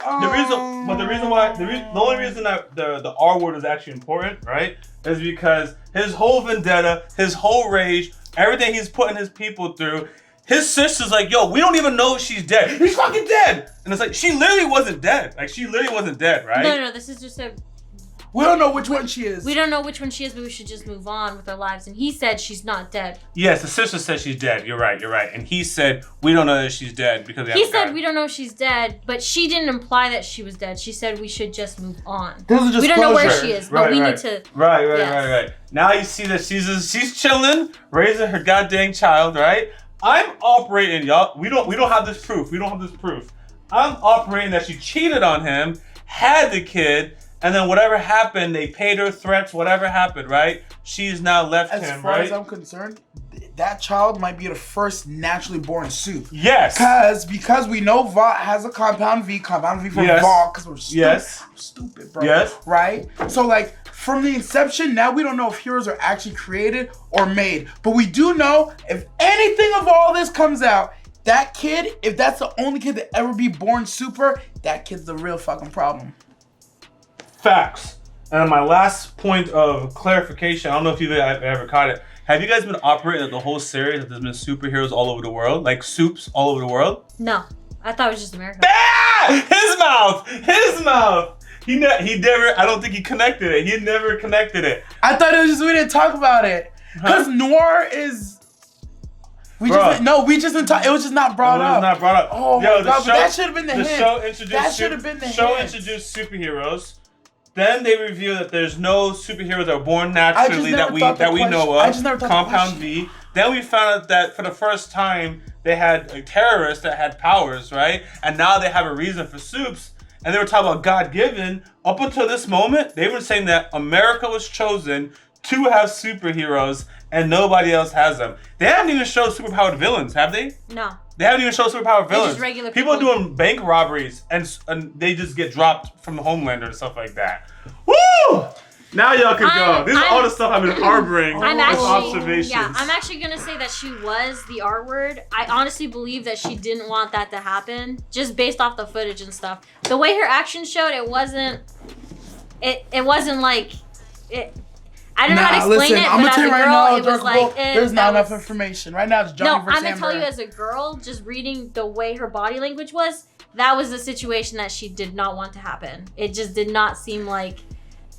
only reason that the R word is actually important, right, is because his whole vendetta, his whole rage, everything he's putting his people through, his sister's like, yo, we don't even know if she's dead. She's fucking dead. And it's like, she literally wasn't dead. Like, she literally wasn't dead, right? No, this is just a... We don't know which one she is. We don't know which one she is, but we should just move on with our lives. And he said she's not dead. Yes, the sister said she's dead. You're right. And he said, we don't know that she's dead because we don't know if she's dead, but she didn't imply that she was dead. She said we should just move on. We don't know where she is, but we need to... Right. Now you see that she's chilling, raising her goddamn child, right? I'm operating, y'all. We don't have this proof. I'm operating that she cheated on him, had the kid, and then whatever happened, they paid her threats, whatever happened, right? She's now left him, right? As far as I'm concerned, that child might be the first naturally born soup. Yes. Because we know Vought has a compound V from Vought, because we're stupid. Yes. I'm stupid, bro. Yes. Right? So, like, from the inception, now we don't know if heroes are actually created or made. But we do know, if anything of all this comes out, that kid, if that's the only kid to ever be born super, that kid's the real fucking problem. Facts. And my last point of clarification, I don't know if you've ever caught it. Have you guys been operating the whole series that there's been superheroes all over the world? Like soups all over the world? No. I thought it was just America. Ah! His mouth! He never, I don't think he connected it. He never connected it. I thought it was just we didn't talk about it. Because Noir is... We just didn't talk. It was just not brought up. Oh, my God, but that should have been the hint. That should have been the hint. The show introduced superheroes. Then they reveal that there's no superheroes that are born naturally that we know of. I just never thought Compound V. Then we found out that for the first time they had a terrorist that had powers, right? And now they have a reason for soups. And they were talking about God-given. Up until this moment, they were saying that America was chosen to have superheroes and nobody else has them. They haven't even showed superpowered villains, have they? No. They haven't even shown superpowered villains. Just regular people are doing bank robberies and they just get dropped from the Homelander and stuff like that. Woo! Now y'all can go. This is all the stuff I've been harboring as observations. Yeah, I'm actually gonna say that she was the R word. I honestly believe that she didn't want that to happen, just based off the footage and stuff. The way her actions showed, it wasn't like it. I don't know how to explain it, I'm but gonna tell you as a right girl, now, it was like, there's not enough information. Right now, it's Johnny versus I'm gonna tell you as a girl, just reading the way her body language was, that was a situation that she did not want to happen. It just did not seem like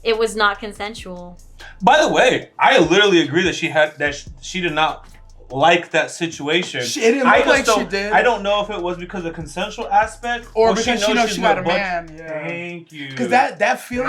it was not consensual. By the way, I literally agree that she did not like that situation. It didn't look like she did. I don't know if it was because of the consensual aspect or because she knows she got a man. Yeah. Thank you. Because that feeling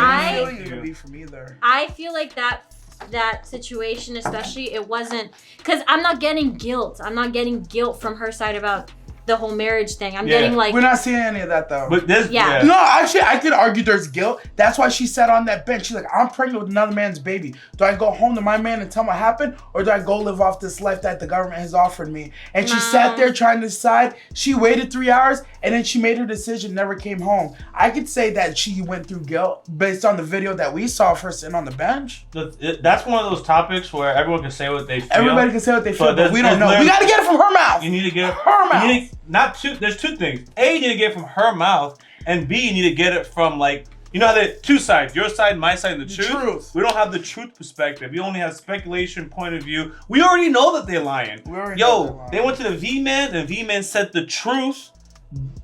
didn't really for me either. I feel like that that situation, especially, it wasn't because I'm not getting guilt. I'm not getting guilt from her side about the whole marriage thing. I'm getting like we're not seeing any of that though. But this, Yeah. No, actually, I could argue there's guilt. That's why she sat on that bench. She's like, I'm pregnant with another man's baby. Do I go home to my man and tell him what happened, or do I go live off this life that the government has offered me? And she sat there trying to decide. She waited 3 hours, and then she made her decision. Never came home. I could say that she went through guilt based on the video that we saw of her sitting on the bench. That's one of those topics where everyone can say what they feel. Everybody can say what they feel, but we there's don't know. We gotta get it from her mouth. You need to get it her mouth. There's two things. A, you need to get it from her mouth, and B, you need to get it from like, you know how the two sides, your side, my side, and the truth. We don't have the truth perspective. We only have speculation point of view. We already know that they're lying. They went to the V-Man, and V-Man said the truth.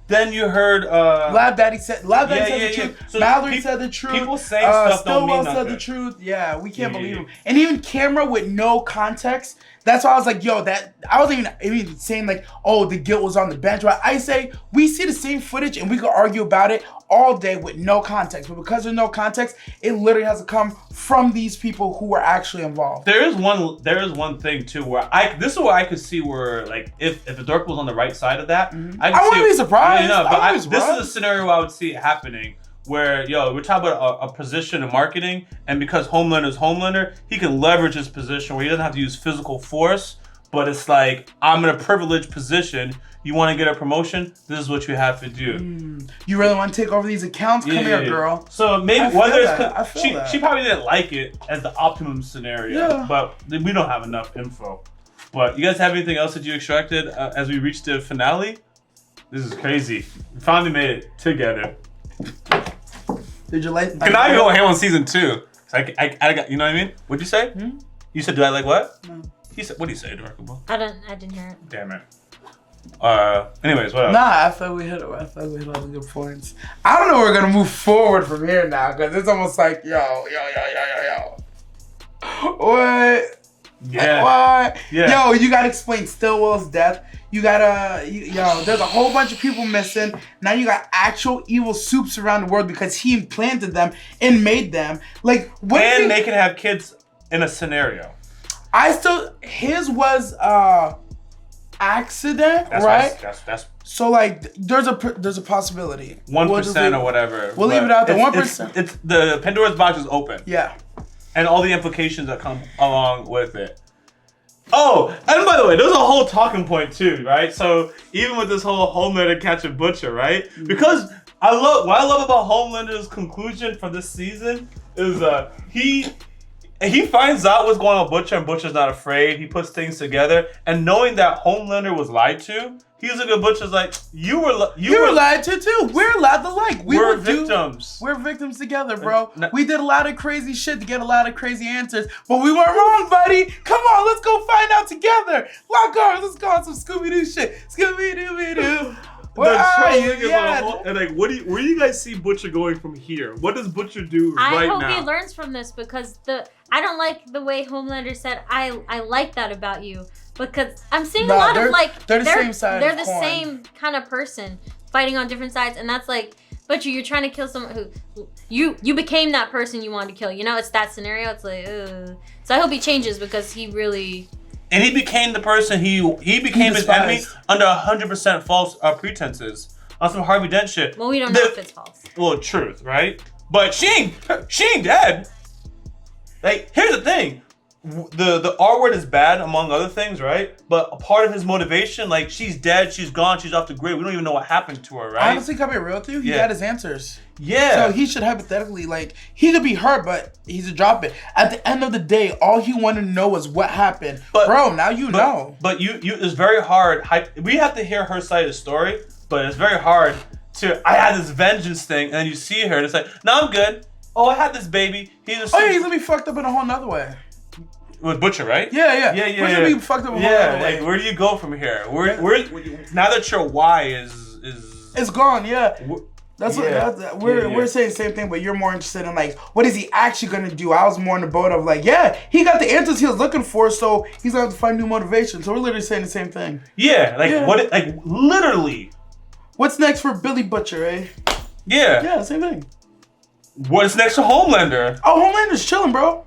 Then you heard Lab Daddy said the truth. So Mallory said the truth. People saying stuff don't mean nothing. said the truth. Yeah, we can't believe him. And even camera with no context. That's why I was like, yo, that I wasn't even saying like, oh, the guilt was on the bench. Right? I say we see the same footage and we could argue about it all day with no context. But because there's no context, it literally has to come from these people who were actually involved. There is one thing too where this is where I could see where like if the dork was on the right side of that, I wouldn't be surprised. You know, this is a scenario where I would see it happening. Where, we're talking about a position in marketing, and because Homelander's Homelander, he can leverage his position where he doesn't have to use physical force, but it's like, I'm in a privileged position. You want to get a promotion? This is what you have to do. You really want to take over these accounts? Come here, girl. So maybe she probably didn't like it as the optimum scenario, but we don't have enough info. But you guys have anything else that you extracted as we reach the finale? This is crazy. We finally made it together. Did you like? Can I go ham on season 2? I got, you know what I mean? What'd you say? You said, do I like what? No. He said, what did he say, Dorkable? I didn't hear it. Damn it. Anyways, what else? Nah, I thought we hit all the good points. I don't know we're gonna move forward from here now, because it's almost like, yo. What? Yeah. What? Yeah. Yo, you gotta explain Stillwell's death. You gotta, there's a whole bunch of people missing. Now you got actual evil soups around the world because he implanted them and made them. Like, and they can have kids in a scenario. His was accident, right? That's so like there's a possibility. 1% or whatever. We'll leave it out there. 1%. It's the Pandora's box is open. Yeah. And all the implications that come along with it. Oh, and by the way, there's a whole talking point too, right? So even with this whole Homelander catching Butcher, right? Because what I love about Homelander's conclusion for this season is he finds out what's going on with Butcher, and Butcher's not afraid. He puts things together, and knowing that Homelander was lied to, he's a good Butcher's like, you were lied to too. We're allowed to like. We're victims. We're victims together, bro. We did a lot of crazy shit to get a lot of crazy answers, but we weren't wrong, buddy. Come on, let's go find out together. Lock arms. Let's go on some Scooby-Doo shit. Scooby-Doo. Where are you? Yeah. And like, where do you guys see Butcher going from here? What does Butcher do right now? I hope he learns from this, because I don't like the way Homelander said, I like that about you. Because I'm seeing a lot of like, they're the same side. They're the same kind of person fighting on different sides. And that's like, Butcher, you're trying to kill someone who, you became that person you wanted to kill. You know, it's that scenario. It's like, So I hope he changes, because he really... And he became the person he became his enemy under 100% false pretenses on some Harvey Dent shit. Well, we don't know if it's false. Well, truth, right? But she ain't dead. Like, here's the thing. The R word is bad, among other things, right? But a part of his motivation, like, she's dead, she's gone, she's off the grid. We don't even know what happened to her, right? Honestly, can I be real with you? He got his answers. Yeah. So he should hypothetically, like, he could be hurt, but he's a drop it. At the end of the day, all he wanted to know was what happened. Bro, now you know. But you it's very hard. We have to hear her side of the story, but it's very hard I had this vengeance thing, and then you see her, and it's like, no, I'm good. Oh, I had this baby. He's gonna be fucked up in a whole nother way. With Butcher, right? Yeah. Butcher be fucked up in a whole nother way. Like, where do you go from here? Now that your why is it's gone, we're saying the same thing, but you're more interested in like, what is he actually gonna do? I was more in the boat of like, he got the answers he was looking for, so he's gonna have to find new motivation. So we're literally saying the same thing. What literally. What's next for Billy Butcher, eh? Yeah. Yeah, same thing. What's next for Homelander? Oh, Homelander's chilling, bro.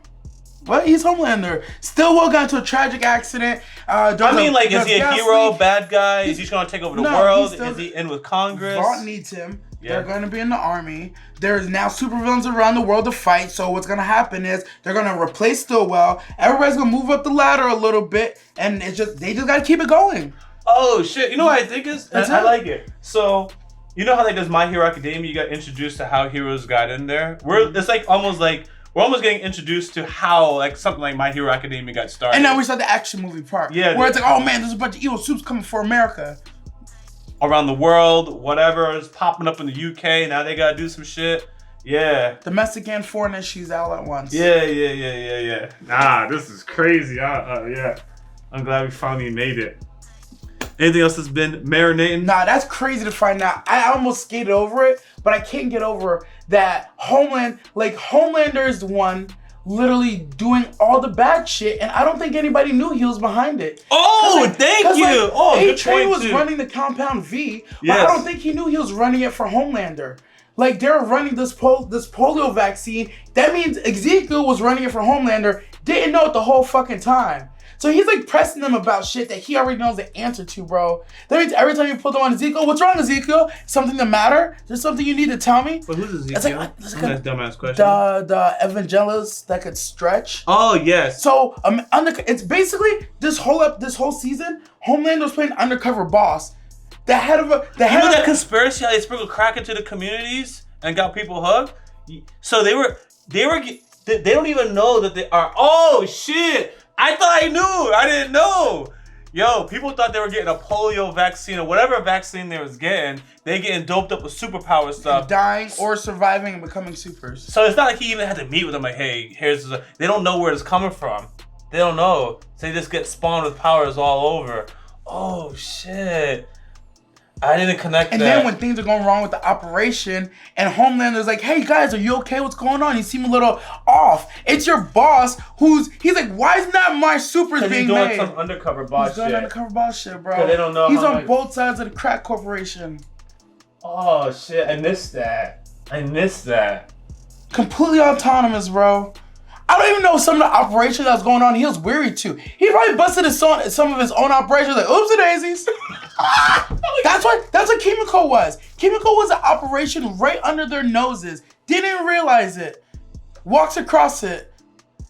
Well, he's Homelander. Stillwell got into a tragic accident. I mean, like, is he a hero, bad guy? Is he going to take over the world? Is he in with Congress? Vought needs him. Yeah. They're going to be in the army. There's now supervillains around the world to fight. So what's going to happen is they're going to replace Stillwell. Everybody's going to move up the ladder a little bit, and they just got to keep it going. Oh shit! You know what I think is? I like it. So. You know how like there's My Hero Academia, you got introduced to how heroes got in there? It's like almost like we're almost getting introduced to how like something like My Hero Academia got started. And now we start the action movie part. Yeah. Where it's like, oh man, there's a bunch of evil soups coming for America. Around the world, whatever is popping up in the UK, now they gotta do some shit. Yeah. Domestic and foreign issues all at once. Yeah. Nah, this is crazy. Yeah. I'm glad we finally made it. Anything else that's been marinating? Nah, that's crazy to find out. I almost skated over it, but I can't get over that Homelander is the one literally doing all the bad shit, and I don't think anybody knew he was behind it. Oh, thank you! A-Train was running the Compound V, but I don't think he knew he was running it for Homelander. Like, they're running this polio vaccine. That means Ezekiel was running it for Homelander, didn't know it the whole fucking time. So he's like pressing them about shit that he already knows the answer to, bro. That means every time you put them on Ezekiel, what's wrong, Ezekiel? Something the matter? There's something you need to tell me? But who's Ezekiel? That's a dumbass question. The evangelist that could stretch. Oh, yes. So it's basically this whole season, Homelander was playing undercover boss. The head of that conspiracy how they sprinkled crack into the communities and got people hooked? So they don't even know that they are. Oh, shit. I thought I knew. I didn't know. Yo, people thought they were getting a polio vaccine or whatever vaccine they was getting. They getting doped up with superpower stuff. Dying or surviving and becoming supers. So it's not like he even had to meet with them like, hey, they don't know where it's coming from. They don't know. So they just get spawned with powers all over. Oh, shit. I didn't connect and that. Then when things are going wrong with the operation, and Homelander's like, hey guys, are you okay? What's going on? You seem a little off. It's your boss he's like, why is not my supers being made? He's doing some undercover boss shit. He's doing undercover boss shit, bro. They don't know he's on both sides of the crack corporation. Oh shit, I missed that. Completely autonomous, bro. I don't even know some of the operations that was going on. He was weary too. He probably busted some of his own operations like, oopsie daisies. That's what Kimiko was. Kimiko was an operation right under their noses. Didn't realize it. Walks across it.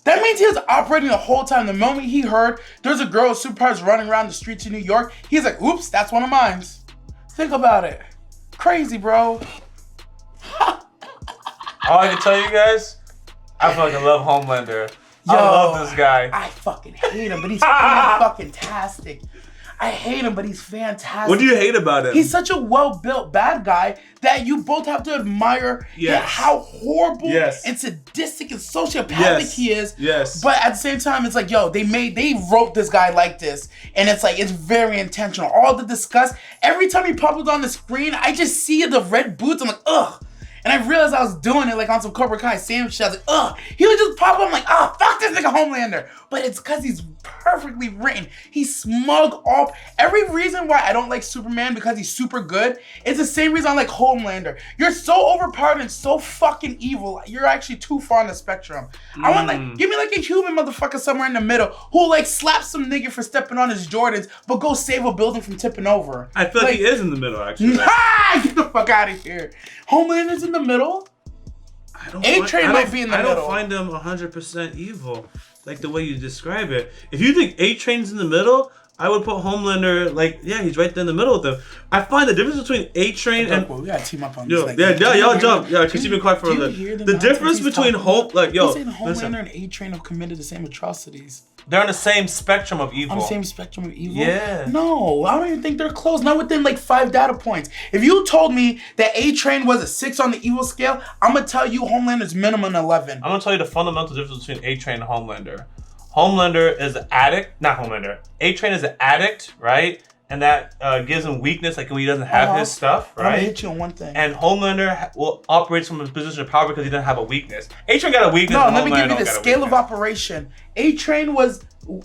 That means he was operating the whole time. The moment he heard there's a girl with superpowers running around the streets of New York, he's like, oops, that's one of mine. Think about it. Crazy, bro. All I can tell you guys, I fucking love Homelander. I love this guy. I fucking hate him, but he's fucking-tastic. I hate him, but he's fantastic. What do you hate about him? He's such a well-built bad guy that you both have to admire how horrible and sadistic and sociopathic he is. Yes. But at the same time, it's like, yo, they wrote this guy like this. And it's like, it's very intentional. All the disgust. Every time he pops on the screen, I just see the red boots. I'm like, ugh. And I realized I was doing it like on some Cobra Kai Sam shit. I was like, ugh. He would just pop up. I'm like, oh, fuck this nigga Homelander. But it's because he's perfectly written. He's smug off. Every reason why I don't like Superman because he's super good, it's the same reason I like Homelander. You're so overpowered and so fucking evil. You're actually too far on the spectrum. I want give me like a human motherfucker somewhere in the middle who like slap some nigga for stepping on his Jordans, but go save a building from tipping over. I feel like he is in the middle, actually. Get the fuck out of here. Homelander's in the middle. A-Train might be in the middle. I don't find him 100% evil, like the way you describe it. If you think A-Train's in the middle, I would put Homelander, like, yeah, he's right there in the middle with them. I find the difference between A-Train and... We gotta team up on this. Y'all jump. Yeah, because you've been quiet for a little. The difference between Homelander and A-Train have committed the same atrocities. They're on the same spectrum of evil. On the same spectrum of evil? Yeah. No, I don't even think they're close. Not within like 5 data points. If you told me that A-Train was a 6 on the evil scale, I'm gonna tell you Homelander's minimum 11. I'm gonna tell you the fundamental difference between A-Train and Homelander. Homelander is an addict, not Homelander. A-Train is an addict, right? And that gives him weakness, like when he doesn't have his stuff, right? I'm gonna hit you on one thing. And Homelander will operate from a position of power because he doesn't have a weakness. A-Train got a weakness. No, let me give you the scale of operation. A-Train was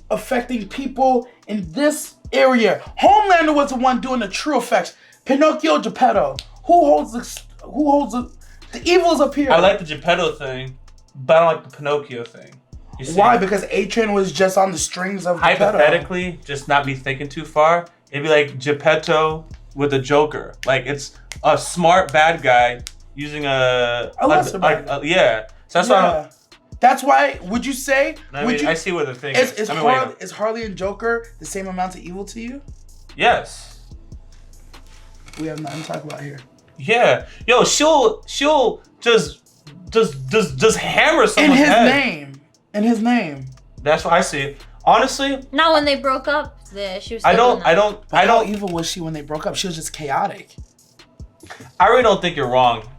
affecting people in this area. Homelander was the one doing the true effects. Pinocchio, Geppetto. Who holds the evil's up here? I like the Geppetto thing, but I don't like the Pinocchio thing. Why? Because A-Train was just on the strings of hypothetically, just not me thinking too far. It'd be like Geppetto with a Joker. Like it's a smart bad guy using a lesser bad guy. Yeah. So that's why. That's why. Would you say? I see what the thing is. Is Harley and Joker the same amount of evil to you? Yes. We have nothing to talk about here. Yeah. Yo, she'll just hammer someone's head. In his name. That's what I see. Honestly. Now, when they broke up, she was. How evil was she when they broke up? She was just chaotic. I really don't think you're wrong.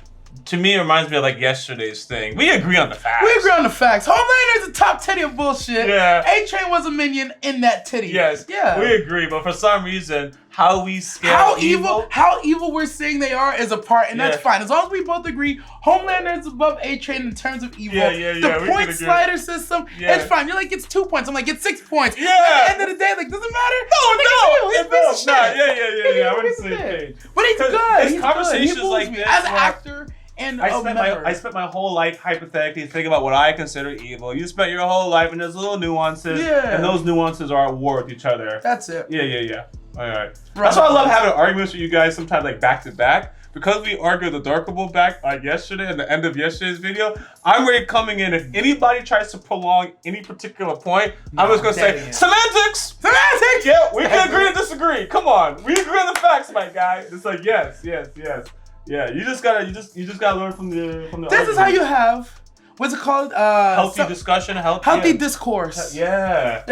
To me, it reminds me of like yesterday's thing. We agree on the facts. Homelander's a top titty of bullshit. Yeah. A-Train was a minion in that titty. Yes. Yeah. We agree, but for some reason, how we scale how evil we're saying they are is a part, and that's fine. As long as we both agree, Homelander is above A-Train in terms of evil. The point slider system, it's fine. You're like, it's 2 points. I'm like, it's 6 points. Yeah. At the end of the day, like, doesn't matter. Yeah. I wouldn't say page. But he's good. He's conversations good. He like this, as an actor. And I spent my whole life hypothetically thinking about what I consider evil. You spent your whole life and there's little nuances, and those nuances are at war with each other. That's it. Yeah. All right. That's why I love having arguments with you guys sometimes like back to back. Because we argued the Darkable back like yesterday at the end of yesterday's video, I'm ready coming in. If anybody tries to prolong any particular point, I'm just gonna say semantics. Yeah, we can agree to disagree. Come on, we agree on the facts, my guy. It's like yes. Yeah, you just gotta learn from the. This is how you have. What's it called? Healthy discussion, healthy discourse. Yeah.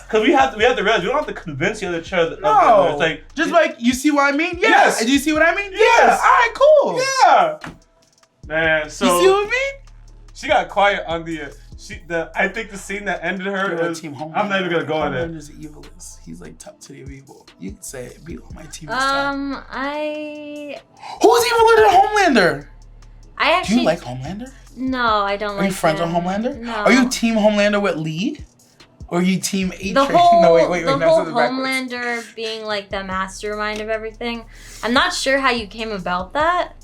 Because we have to realize we don't have to convince the other other. No. It's like just like you see what I mean. Yes. Do you see what I mean? Yes. Yeah. All right. Cool. Yeah. Man, so you see what I mean? She got quiet on the. I think the scene that ended her is. I'm not even gonna go in there. Homelander's evilest. He's like top titty of evil. You can say it. Be on my team. Who's eviler than Homelander? I actually. Do you like Homelander? No, I don't like. Are you friends with Homelander? No. Are you team Homelander with Lee? Or are you team A-Train? The whole, no, wait. The whole Homelander being like the mastermind of everything. I'm not sure how you came about that.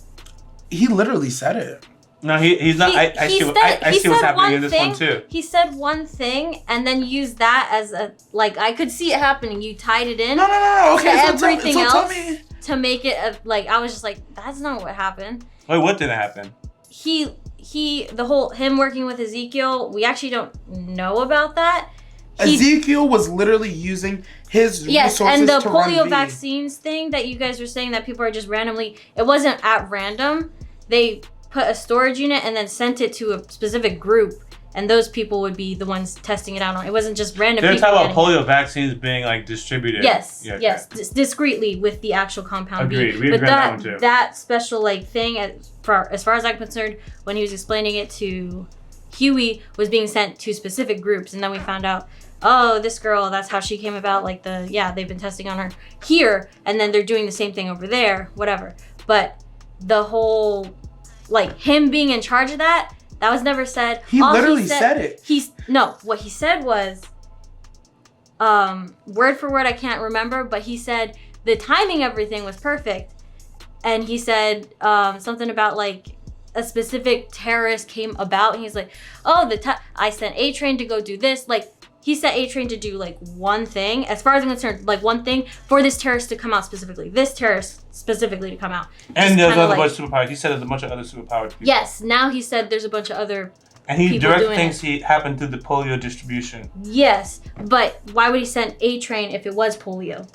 He literally said it. No, he's not. I see what's happening in this one too. He said one thing and then used that as a like. I could see it happening. You tied it in. No. Okay, to everything else to make it like. I was just like, that's not what happened. Wait, what didn't happen? Him working with Ezekiel. We actually don't know about that. Ezekiel was literally using his resources and the to polio run vaccines thing that you guys were saying that people are just randomly. It wasn't at random. They put a storage unit and then sent it to a specific group, and those people would be the ones testing it out on. It wasn't just random. They're talking about polio vaccines being like distributed. Yes, discreetly with the actual compound B. Agreed. We agree on that one too. That special like thing, as far as I'm concerned, when he was explaining it to Huey, was being sent to specific groups, and then we found out, oh, this girl, that's how she came about. Like they've been testing on her here, and then they're doing the same thing over there, whatever. But the whole, like him being in charge of that was never said. He literally said it. What he said was, word for word, I can't remember, but he said the timing of everything was perfect, and he said something about like a specific terrorist came about, and he's like, oh, I sent A-Train to go do this, like. He sent A-Train to do like one thing, as far as I'm concerned, like one thing for this terrorist to come out specifically. This terrorist specifically to come out. And there's a bunch of superpowers. He said there's a bunch of other superpowered people. Yes, now he said there's a bunch of other and he direct things he happened through the polio distribution. Yes, but why would he send A-Train if it was polio?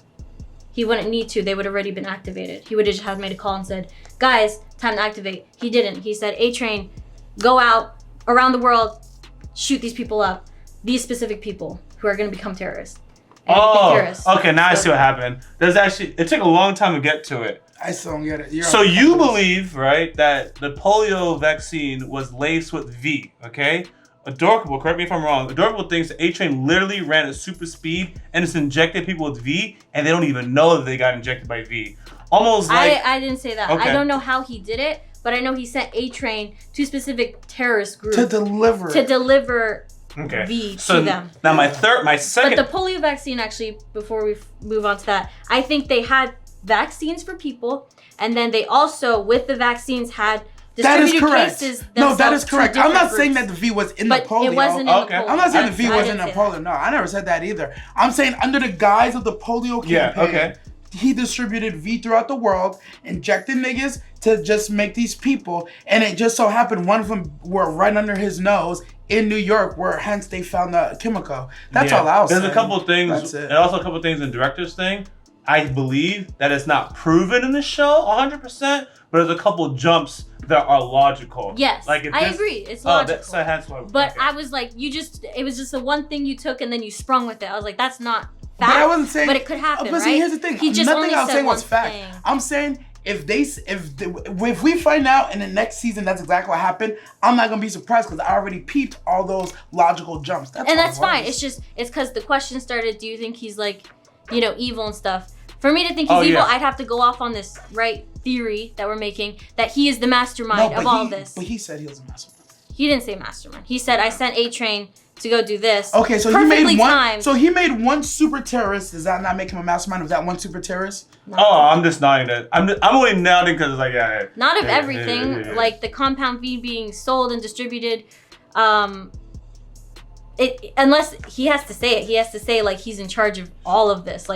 He wouldn't need to. They would have already been activated. He would have just made a call and said, guys, time to activate. He didn't. He said, A-Train, go out around the world, shoot these people up. These specific people who are going to become terrorists. Okay, now I see what happened. It took a long time to get to it. I still don't get it. So you believe, right, that the polio vaccine was laced with V, okay? Adorkable, correct me if I'm wrong, Adorkable thinks that A-Train literally ran at super speed and it's injected people with V, and they don't even know that they got injected by V. Almost like... I didn't say that. Okay. I don't know how he did it, but I know he sent A-Train to specific terrorist groups. To deliver V to them. Now my second... But the polio vaccine, actually, before we move on to that, I think they had vaccines for people, and then they also, with the vaccines, had That is distributed correct. cases No, that themselves is correct. two I'm not different saying groups. that the V was in But the polio. it wasn't in the polio. I'm not saying the V I was didn't in the say polio. that. No, I never said that either. I'm saying under the guise of the polio campaign, Yeah, okay. he distributed V throughout the world, injected niggas to just make these people, and it just so happened one of them were right under his nose in New York, where hence they found the chemical. That's all I was saying. There's a couple things, That's it. and also a couple things in director's thing. I believe that it's not proven in the show 100%, but there's a couple jumps that are logical. Yes, like if I this- agree. It's logical. That's why. But okay. I was like, it was just the one thing you took and then you sprung with it. I was like, that's not fact. But I wasn't saying. But it could happen, But see, right? here's the thing. He just Nothing only I was said saying was one fact. thing. I'm saying if we find out in the next season that's exactly what happened, I'm not gonna be surprised because I already peeped all those logical jumps. That's And all that's it was. fine. It's because the question started, do you think he's like, evil and stuff? For me to think he's evil, I'd have to go off on this theory that we're making that he is the mastermind of all this. But he said he was a mastermind. He didn't say mastermind. He said I sent A-Train to go do this. Okay, so Perfectly he made one. timed. So he made one super terrorist. Does that not make him a mastermind of that one super terrorist? Oh, I'm just nodding it. I'm only nodding because it's like Not of everything, like the compound V being sold and distributed. Unless he has to say it, he has to say like he's in charge of all of this.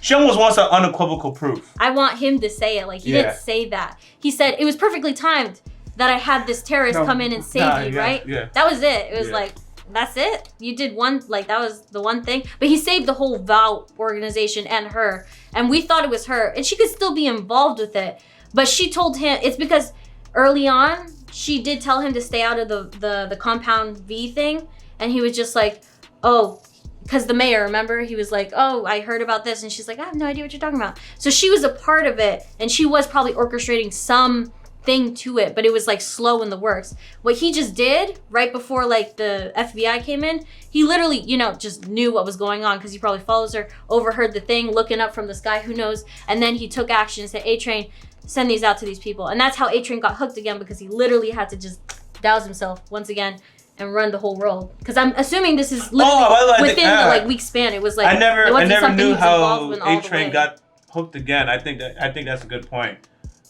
She almost wants an unequivocal proof. I want him to say it. Like he didn't say that. He said it was perfectly timed that I had this terrorist come in and save you, right? Yeah. That was it. It was like, that's it. You did one, that was the one thing. But he saved the whole VOW organization and her. And we thought it was her. And she could still be involved with it. But she told him, it's because early on, she did tell him to stay out of the compound V thing. And he was just like, oh, because the mayor, remember? He was like, oh, I heard about this. And she's like, I have no idea what you're talking about. So she was a part of it. And she was probably orchestrating some thing to it, but it was like slow in the works. What he just did right before like the FBI came in, he literally, just knew what was going on because he probably follows her, overheard the thing, looking up from the sky, who knows? And then he took action and said, A-Train, send these out to these people. And that's how A-Train got hooked again, because he literally had to just douse himself once again and run the whole world. Because I'm assuming this is literally within the week span. It was like I never knew how A-Train A-Train got hooked again. I think that's a good point.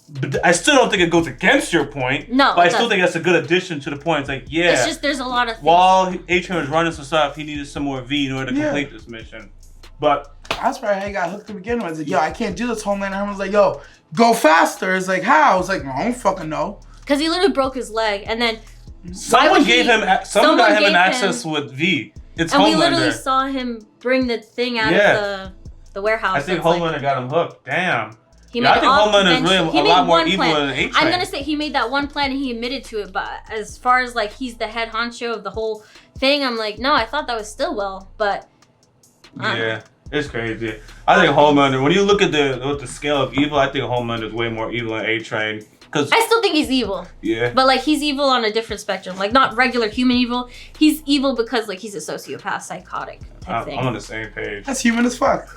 But I still don't think it goes against your point. No, but I still think that's a good addition to the point. It's like, it's just there's a lot of things. While A-Train was running some stuff, he needed some more V in order to complete this mission. But that's probably how he got hooked to begin with. It's like, yo, I can't do this. Homeland. And was like, yo, go faster. It's like, how? I was like, no, I don't fucking know. Because he literally broke his leg, and then someone got him an access with V. It's and Homelander. we literally saw him bring the thing out of the warehouse. I think Homelander got him hooked. Damn. I think Homelander is really a lot more evil than A-Train. I'm gonna say he made that one plan and he admitted to it, but as far as like he's the head honcho of the whole thing, I'm like, no, I thought that was Stillwell, but yeah, it's crazy. I think Homelander, when you look at the scale of evil, I think Homelander is way more evil than A-Train. Cause I still think he's evil. Yeah. But like he's evil on a different spectrum, like not regular human evil. He's evil because like he's a sociopath, psychotic type thing. I'm on the same page. That's human as fuck.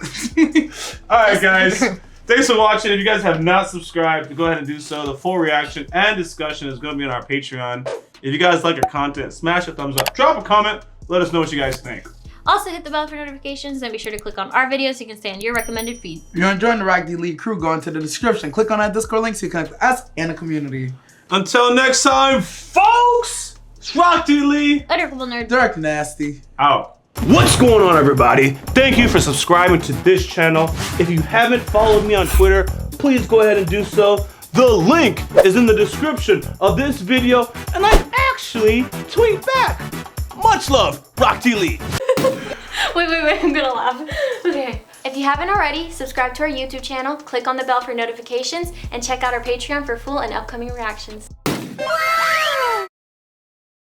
All right, guys. Thanks for watching. If you guys have not subscribed, go ahead and do so. The full reaction and discussion is going to be on our Patreon. If you guys like our content, smash a thumbs up. Drop a comment. Let us know what you guys think. Also hit the bell for notifications and be sure to click on our videos so you can stay on your recommended feed. If you're enjoying the YaBoyRockLee crew, go into the description. Click on that Discord link so you can connect with us and the community. Until next time, folks, it's YaBoyRockLee. Adorable nerd. Direct Nasty. Out. What's going on, everybody? Thank you for subscribing to this channel. If you haven't followed me on Twitter, please go ahead and do so. The link is in the description of this video, and I actually tweet back. Much love, YaBoyRockLee. Wait, I'm gonna laugh. Okay. If you haven't already, subscribe to our YouTube channel, click on the bell for notifications, and check out our Patreon for full and upcoming reactions.